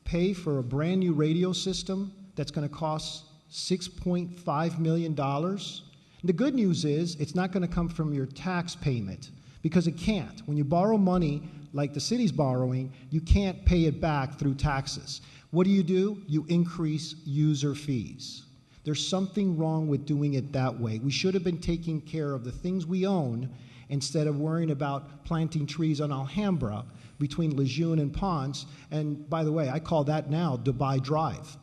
Speaker 3: pay for a brand new radio system that's going to cost $6.5 million? And the good news is it's not going to come from your tax payment, because it can't. When you borrow money like the city's borrowing, you can't pay it back through taxes. What do? You increase user fees. There's something wrong with doing it that way. We should have been taking care of the things we own instead of worrying about planting trees on Alhambra between Lejeune and Ponce. And by the way, I call that now Dubai Drive.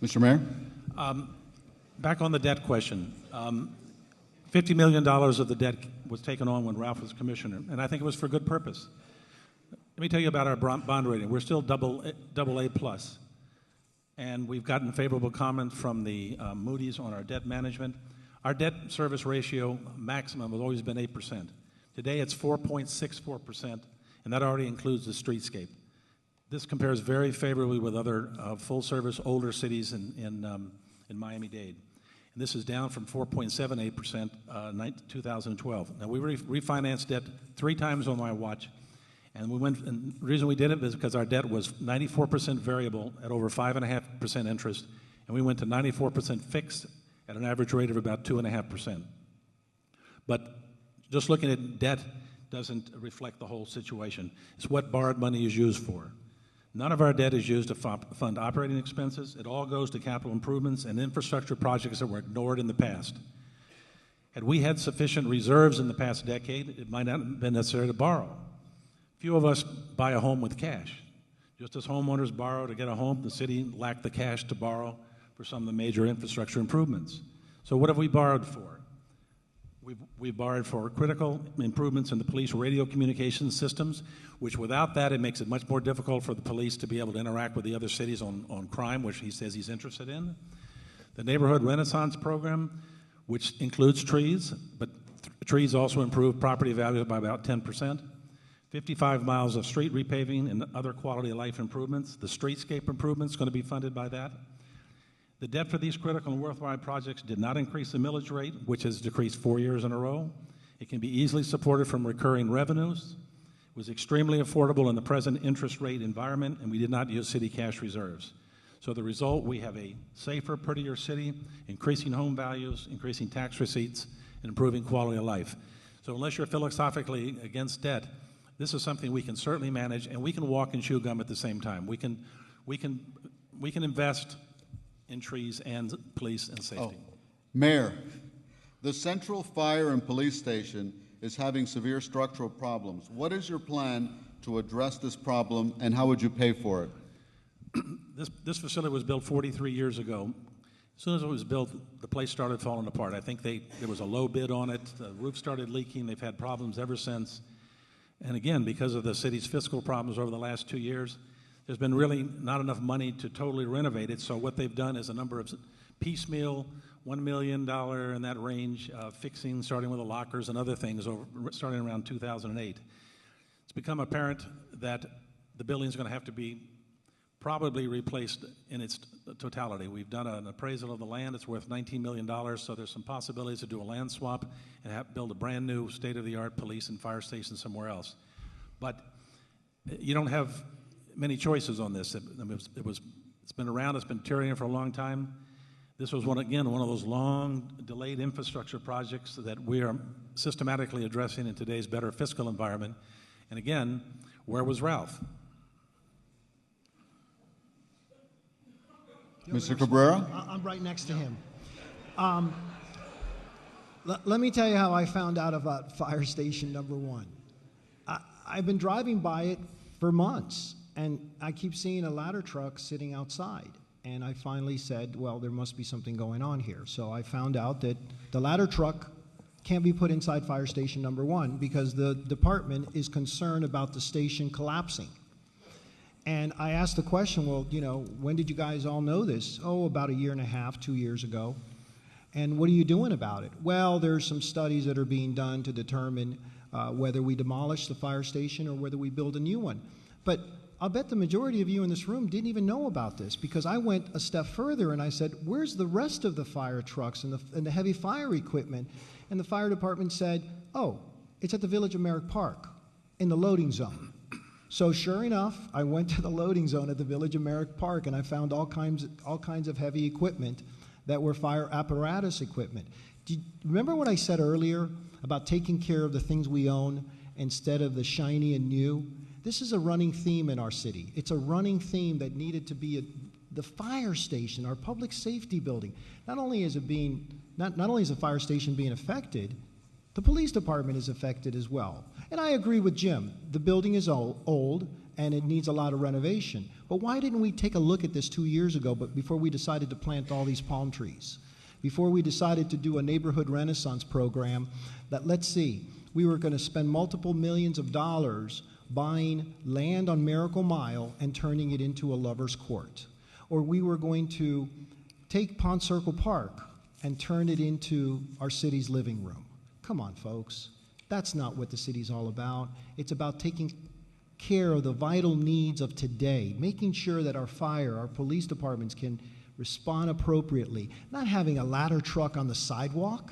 Speaker 2: Mr. Mayor?
Speaker 4: Back on the debt question. $50 million of the debt was taken on when Ralph was commissioner, and I think it was for good purpose. Let me tell you about our bond rating. We're still double A plus, and we've gotten favorable comment from the Moody's on our debt management. Our debt service ratio maximum has always been 8%. Today it's 4.64%, and that already includes the streetscape. This compares very favorably with other full-service older cities in Miami-Dade. And this is down from 4.78% in 2012. Now, we refinanced debt 3 times on my watch, and the reason we did it is because our debt was 94% variable at over 5.5% interest, and we went to 94% fixed at an average rate of about 2.5%. But just looking at debt doesn't reflect the whole situation. It's what borrowed money is used for. None of our debt is used to fund operating expenses. It all goes to capital improvements and infrastructure projects that were ignored in the past. Had we had sufficient reserves in the past decade, it might not have been necessary to borrow. Few of us buy a home with cash. Just as homeowners borrow to get a home, the city lacked the cash to borrow for some of the major infrastructure improvements. So what have we borrowed for? We've borrowed for critical improvements in the police radio communications systems, which without that, it makes it much more difficult for the police to be able to interact with the other cities on crime, which he says he's interested in. The Neighborhood Renaissance Program, which includes trees, but trees also improve property values by about 10%. 55 miles of street repaving and other quality of life improvements. The streetscape improvements going to be funded by that. The debt for these critical and worthwhile projects did not increase the millage rate, which has decreased 4 years in a row. It can be easily supported from recurring revenues. It was extremely affordable in the present interest rate environment, and we did not use city cash reserves. So the result, we have a safer, prettier city, increasing home values, increasing tax receipts, and improving quality of life. So unless you're philosophically against debt, this is something we can certainly manage, and we can walk and chew gum at the same time. We can invest in trees and police and safety.
Speaker 2: Mayor, the Central Fire and Police Station is having severe structural problems. What is your plan to address this problem, and how would you pay for it?
Speaker 4: This facility was built 43 years ago. As soon as it was built, the place started falling apart. I think there was a low bid on it. The roof started leaking. They've had problems ever since. And again, because of the city's fiscal problems over the last 2 years, there's been really not enough money to totally renovate it. So what they've done is a number of piecemeal, $1 million in that range, fixing, starting with the lockers and other things, starting around 2008. It's become apparent that the building is going to have to be probably replaced in its totality. We've done an appraisal of the land. It's worth $19 million, so there's some possibilities to do a land swap and build a brand new state-of-the-art police and fire station somewhere else. But you don't have many choices on this. It's been around, it's been tearing for a long time. This was, one of those long delayed infrastructure projects that we are systematically addressing in today's better fiscal environment. And again, where was Ralph?
Speaker 2: Mr. Cabrera?
Speaker 3: I'm right next to him. Let me tell you how I found out about Fire Station Number 1. I've been driving by it for months, and I keep seeing a ladder truck sitting outside. And I finally said, well, there must be something going on here. So I found out that the ladder truck can't be put inside Fire Station Number 1 because the department is concerned about the station collapsing. And I asked the question, well, when did you guys all know this? Oh, about a year and a half, 2 years ago. And what are you doing about it? Well, there's some studies that are being done to determine whether we demolish the fire station or whether we build a new one. But I'll bet the majority of you in this room didn't even know about this because I went a step further and I said, where's the rest of the fire trucks and the heavy fire equipment? And the fire department said, oh, it's at the Village of Merrick Park in the loading zone. So sure enough, I went to the loading zone at the Village of Merrick Park and I found all kinds of heavy equipment that were fire apparatus equipment. Do you remember what I said earlier about taking care of the things we own instead of the shiny and new? This is a running theme in our city. It's a running theme that needed to be the fire station, our public safety building. Not only is the fire station being affected, the police department is affected as well. And I agree with Jim. The building is old and it needs a lot of renovation. But why didn't we take a look at this 2 years ago before we decided to plant all these palm trees? Before we decided to do a neighborhood renaissance program that, let's see, we were going to spend multiple millions of dollars buying land on Miracle Mile and turning it into a lover's court. Or we were going to take Pond Circle Park and turn it into our city's living room. Come on, folks. That's not what the city's all about. It's about taking care of the vital needs of today, making sure that our police departments can respond appropriately, not having a ladder truck on the sidewalk.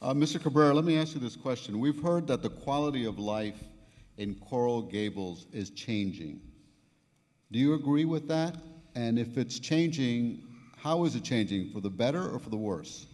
Speaker 2: Mr. Cabrera, let me ask you this question. We've heard that the quality of life in Coral Gables is changing. Do you agree with that? And if it's changing, how is it changing? For the better or for the worse?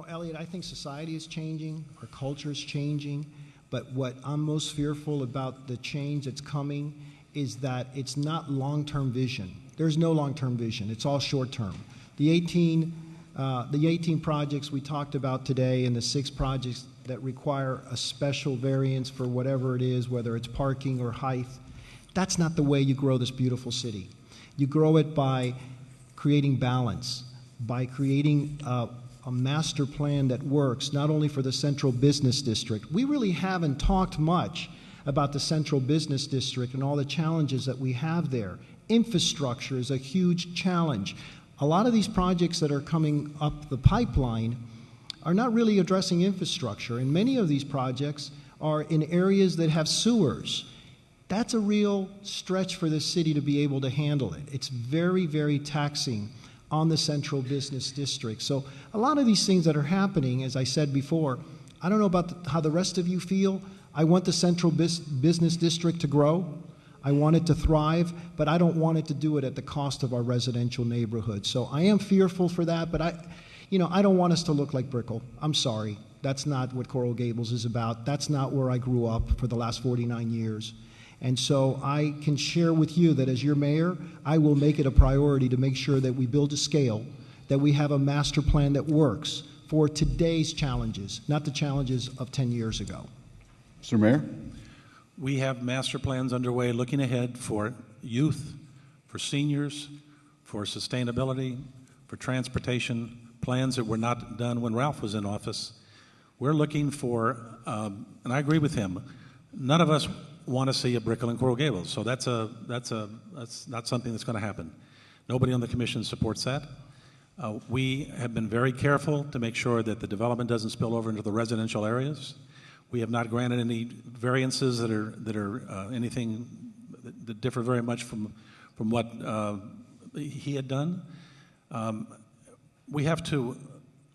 Speaker 3: Elliot, I think society is changing, our culture is changing, but what I'm most fearful about the change that's coming is that it's not long-term vision. There's no long-term vision. It's all short-term. The 18 projects we talked about today and the 6 projects that require a special variance for whatever it is, whether it's parking or height, that's not the way you grow this beautiful city. You grow it by creating balance, by creating a master plan that works not only for the Central Business District. We really haven't talked much about the Central Business District and all the challenges that we have there. Infrastructure is a huge challenge. A lot of these projects that are coming up the pipeline are not really addressing infrastructure, and many of these projects are in areas that have sewers. That's a real stretch for the city to be able to handle it. It's very, very taxing on the Central Business District. So a lot of these things that are happening, as I said before, I don't know about how the rest of you feel. I want the Central Business District to grow. I want it to thrive, but I don't want it to do it at the cost of our residential neighborhoods. So I am fearful for that, but I don't want us to look like Brickell. I'm sorry. That's not what Coral Gables is about. That's not where I grew up for the last 49 years. And so I can share with you that as your mayor, I will make it a priority to make sure that we build a scale, that we have a master plan that works for today's challenges, not the challenges of 10 years ago.
Speaker 2: Mr. Mayor?
Speaker 4: We have master plans underway looking ahead for youth, for seniors, for sustainability, for transportation, plans that were not done when Ralph was in office. We're looking for, and I agree with him, none of us want to see a Brickell in Coral Gables, so that's not something that's going to happen. Nobody on the commission supports that. We have been very careful to make sure that the development doesn't spill over into the residential areas. We have not granted any variances that are anything that differ very much from what he had done. We have to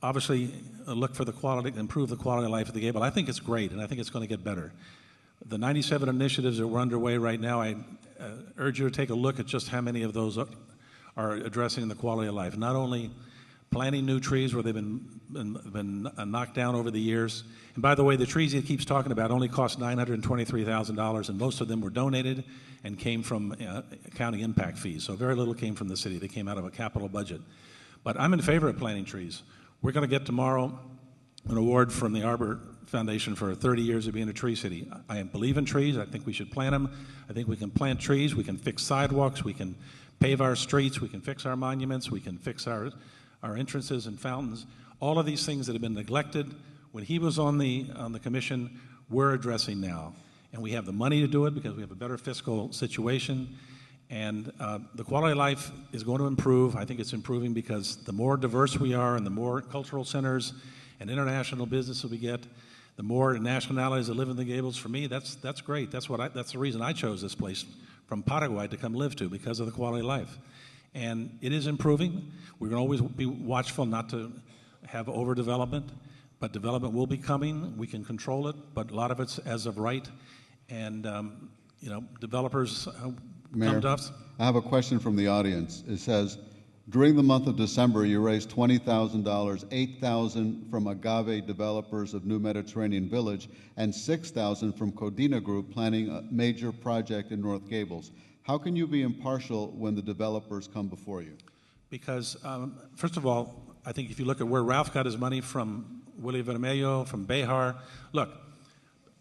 Speaker 4: obviously look for the quality, improve the quality of life of the Gable. I think it's great, and I think it's going to get better. The 97 initiatives that were underway right now, I urge you to take a look at just how many of those are addressing the quality of life. Not only planting new trees where they've been knocked down over the years. And by the way, the trees he keeps talking about only cost $923,000, and most of them were donated and came from county impact fees. So very little came from the city. They came out of a capital budget. But I'm in favor of planting trees. We're going to get tomorrow an award from the Arbor Foundation for 30 years of being a tree city. I believe in trees. I think we should plant them. I think we can plant trees. We can fix sidewalks. We can pave our streets. We can fix our monuments. We can fix our entrances and fountains. All of these things that have been neglected when he was on the commission, we're addressing now. And we have the money to do it because we have a better fiscal situation. And the quality of life is going to improve. I think it's improving because the more diverse we are and the more cultural centers and international business that we get, the more nationalities that live in the Gables. For me, that's great. That's the reason I chose this place from Paraguay to come live to, because of the quality of life. And it is improving. We're going to always be watchful not to have overdevelopment, but development will be coming. We can control it, but a lot of it's as of right. And developers
Speaker 2: Mayor,
Speaker 4: come to us.
Speaker 2: I have a question from the audience. It says, during the month of December, you raised $20,000, $8,000 from Agave developers of New Mediterranean Village, and $6,000 from Codina Group planning a major project in North Gables. How can you be impartial when the developers come before you?
Speaker 4: Because, first of all, I think if you look at where Ralph got his money from, Willie Vermelho, from Behar, look,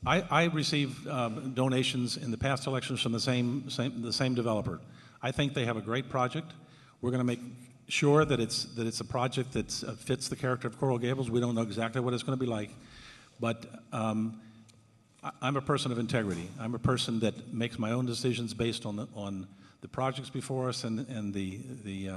Speaker 4: I received donations in the past elections from the same developer. I think they have a great project. We're going to make sure that it's a project that fits the character of Coral Gables. We don't know exactly what it's going to be like, but I'm a person of integrity. I'm a person that makes my own decisions based on the projects before us and the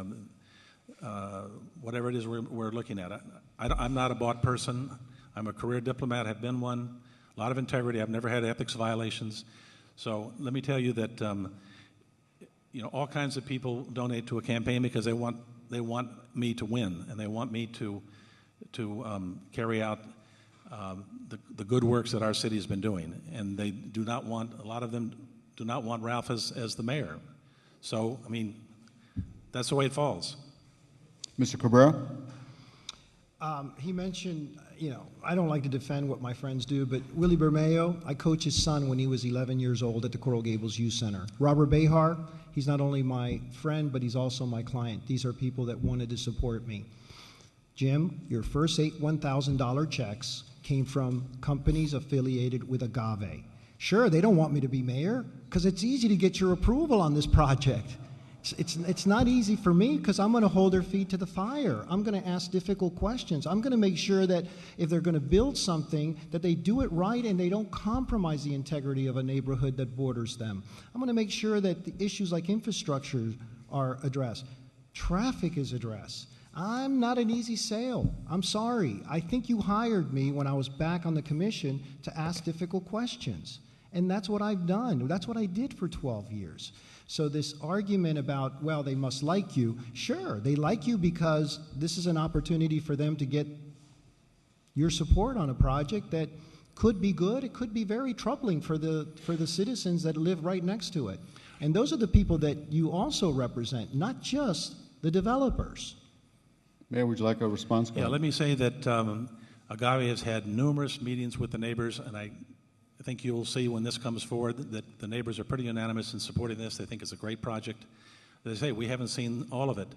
Speaker 4: whatever it is we're looking at. I'm not a bought person. I'm a career diplomat. Have been one. A lot of integrity. I've never had ethics violations. So let me tell you that all kinds of people donate to a campaign because they want me to win, and they want me to carry out the good works that our city has been doing. And they do not want, a lot of them do not want Ralph as the mayor. So, I mean, that's the way it falls.
Speaker 2: Mr. Cabrera?
Speaker 3: He mentioned, I don't like to defend what my friends do, but Willie Bermeo, I coached his son when he was 11 years old at the Coral Gables Youth Center. Robert Behar, he's not only my friend, but he's also my client. These are people that wanted to support me. Jim, your first 8 $1,000 checks came from companies affiliated with Agave. Sure, they don't want me to be mayor because it's easy to get your approval on this project. It's not easy for me because I'm going to hold their feet to the fire. I'm going to ask difficult questions. I'm going to make sure that if they're going to build something, that they do it right and they don't compromise the integrity of a neighborhood that borders them. I'm going to make sure that the issues like infrastructure are addressed. Traffic is addressed. I'm not an easy sale. I'm sorry. I think you hired me when I was back on the commission to ask difficult questions. And that's what I've done. That's what I did for 12 years. So this argument about, well, they must like you, sure, they like you because this is an opportunity for them to get your support on a project that could be good. It could be very troubling for the citizens that live right next to it. And those are the people that you also represent, not just the developers.
Speaker 2: Mayor, would you like a response?
Speaker 4: Yeah, let me say that Agave has had numerous meetings with the neighbors, and I think you'll see when this comes forward that the neighbors are pretty unanimous in supporting this. They think it's a great project. As I say, we haven't seen all of it.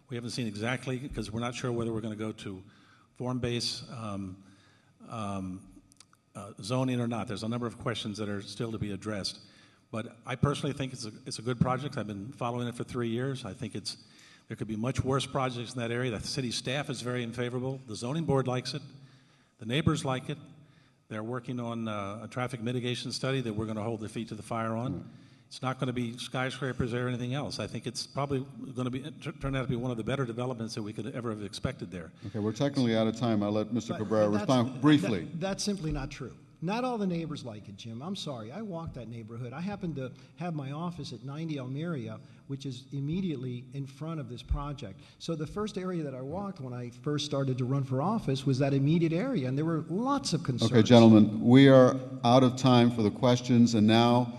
Speaker 4: We haven't seen exactly, because we're not sure whether we're going to go to form-based zoning or not. There's a number of questions that are still to be addressed. But I personally think it's a good project. I've been following it for 3 years. I think there could be much worse projects in that area. The city staff is very unfavorable. The zoning board likes it. The neighbors like it. They're working on a traffic mitigation study that we're going to hold their feet to the fire on. It's not going to be skyscrapers or anything else. I think it's probably going to turn out to be one of the better developments that we could ever have expected there.
Speaker 2: Okay, we're technically out of time. I'll let Mr.
Speaker 3: But
Speaker 2: Cabrera respond briefly.
Speaker 3: That's simply not true. Not all the neighbors like it, Jim. I'm sorry. I walked that neighborhood. I happen to have my office at 90 Almeria, which is immediately in front of this project. So the first area that I walked when I first started to run for office was that immediate area, and there were lots of concerns.
Speaker 2: Okay, gentlemen, we are out of time for the questions, and now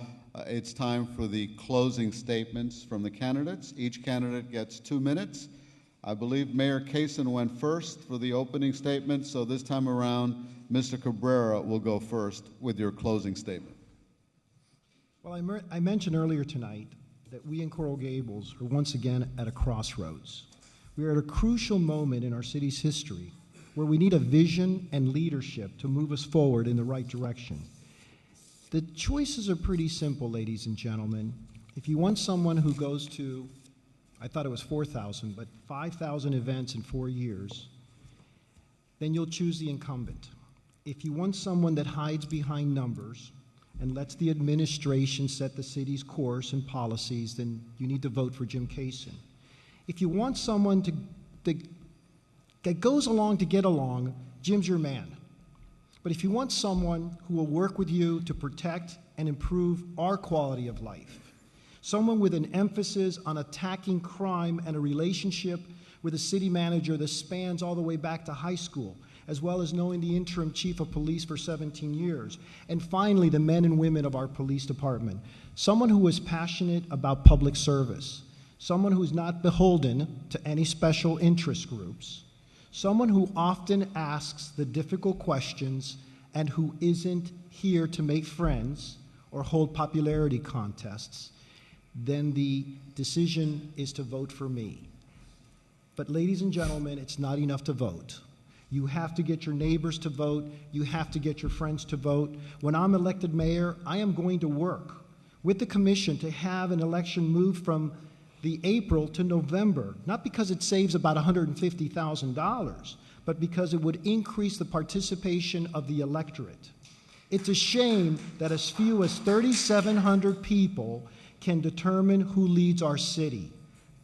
Speaker 2: it's time for the closing statements from the candidates. Each candidate gets 2 minutes. I believe Mayor Kaysen went first for the opening statement, so this time around, Mr. Cabrera will go first with your closing statement.
Speaker 3: Well, I mentioned earlier tonight that we in Coral Gables are once again at a crossroads. We are at a crucial moment in our city's history where we need a vision and leadership to move us forward in the right direction. The choices are pretty simple, ladies and gentlemen. If you want someone who goes to, I thought it was 4,000, but 5,000 events in 4 years, then you'll choose the incumbent. If you want someone that hides behind numbers and lets the administration set the city's course and policies, then you need to vote for Jim Kaysen. If you want someone that goes along to get along, Jim's your man. But if you want someone who will work with you to protect and improve our quality of life, someone with an emphasis on attacking crime and a relationship with a city manager that spans all the way back to high school, as well as knowing the interim chief of police for 17 years. And finally, the men and women of our police department. Someone who is passionate about public service. Someone who's not beholden to any special interest groups. Someone who often asks the difficult questions and who isn't here to make friends or hold popularity contests. Then the decision is to vote for me. But ladies and gentlemen, it's not enough to vote. You have to get your neighbors to vote. You have to get your friends to vote. When I'm elected mayor, I am going to work with the commission to have an election move from the April to November, not because it saves about $150,000, but because it would increase the participation of the electorate. It's a shame that as few as 3,700 people can determine who leads our city.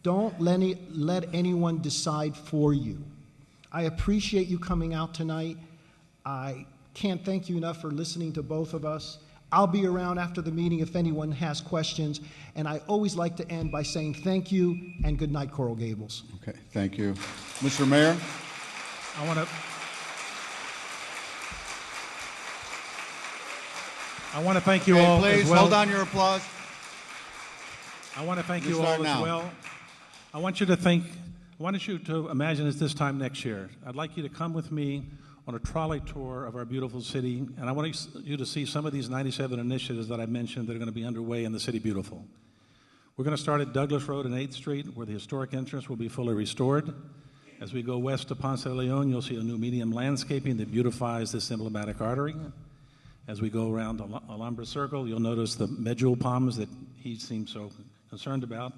Speaker 3: Don't let anyone decide for you. I appreciate you coming out tonight. I can't thank you enough for listening to both of us. I'll be around after the meeting if anyone has questions, and I always like to end by saying thank you and good night, Coral Gables.
Speaker 2: Okay, thank you. Mr. Mayor?
Speaker 4: I want to thank you all
Speaker 2: Please
Speaker 4: as well.
Speaker 2: hold on your applause.
Speaker 4: I want to thank you
Speaker 2: start
Speaker 4: all as
Speaker 2: now.
Speaker 4: well. I want you to imagine it's this time next year. I'd like you to come with me on a trolley tour of our beautiful city, and I want you to see some of these 97 initiatives that I mentioned that are going to be underway in the City Beautiful. We're going to start at Douglas Road and 8th Street, where the historic entrance will be fully restored. As we go west to Ponce de Leon, you'll see a new medium landscaping that beautifies this emblematic artery. As we go around Alhambra Circle, you'll notice the medjool palms that he seems so concerned about,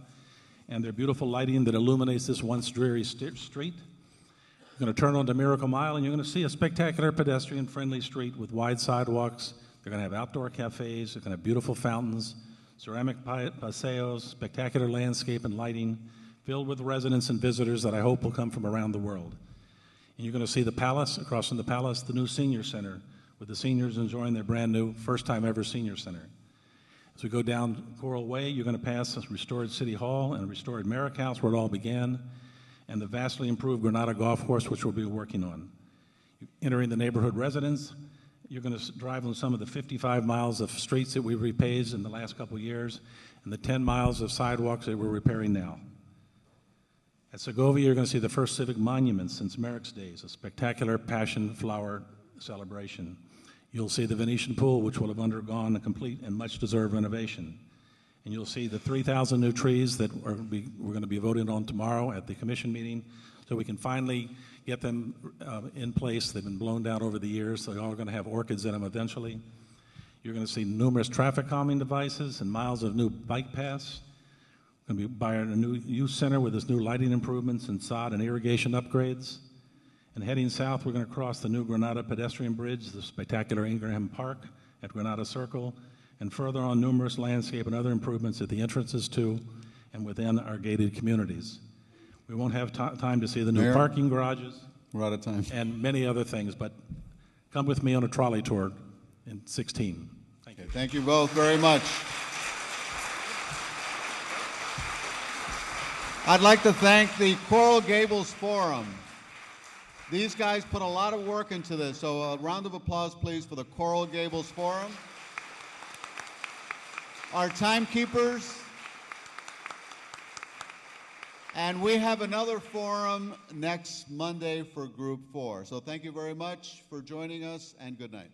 Speaker 4: and their beautiful lighting that illuminates this once dreary street. You're going to turn onto Miracle Mile, and you're going to see a spectacular pedestrian-friendly street with wide sidewalks. They're going to have outdoor cafes. They're going to have beautiful fountains, ceramic paseos, spectacular landscape and lighting, filled with residents and visitors that I hope will come from around the world. And you're going to see the Palace, across from the Palace, the new Senior Center, with the seniors enjoying their brand new, first-time ever Senior Center. As we go down Coral Way, you're going to pass a restored City Hall and a restored Merrick House, where it all began, and the vastly improved Granada Golf Course, which we'll be working on. Entering the neighborhood residence, you're going to drive on some of the 55 miles of streets that we repaved in the last couple of years, and the 10 miles of sidewalks that we're repairing now. At Segovia, you're going to see the first civic monument since Merrick's days, a spectacular passion flower celebration. You'll see the Venetian pool, which will have undergone a complete and much-deserved renovation. And you'll see the 3,000 new trees that we're going to be voting on tomorrow at the commission meeting, so we can finally get them in place. They've been blown down over the years, so they're all going to have orchids in them eventually. You're going to see numerous traffic calming devices and miles of new bike paths. We're going to be buying a new youth center with this new lighting improvements and sod and irrigation upgrades. And heading south, we're going to cross the new Granada pedestrian bridge, the spectacular Ingraham Park at Granada Circle, and further on numerous landscape and other improvements at the entrances to and within our gated communities. We won't have time to see the new
Speaker 2: Mayor?
Speaker 4: parking garages
Speaker 2: We're out of time.
Speaker 4: and many other things, but come with me on a trolley tour in 16. Thank you.
Speaker 2: Okay, thank you both very much. I'd like to thank the Coral Gables Forum. These guys put a lot of work into this, so a round of applause, please, for the Coral Gables Forum. Our timekeepers. And we have another forum next Monday for Group 4. So thank you very much for joining us, and good night.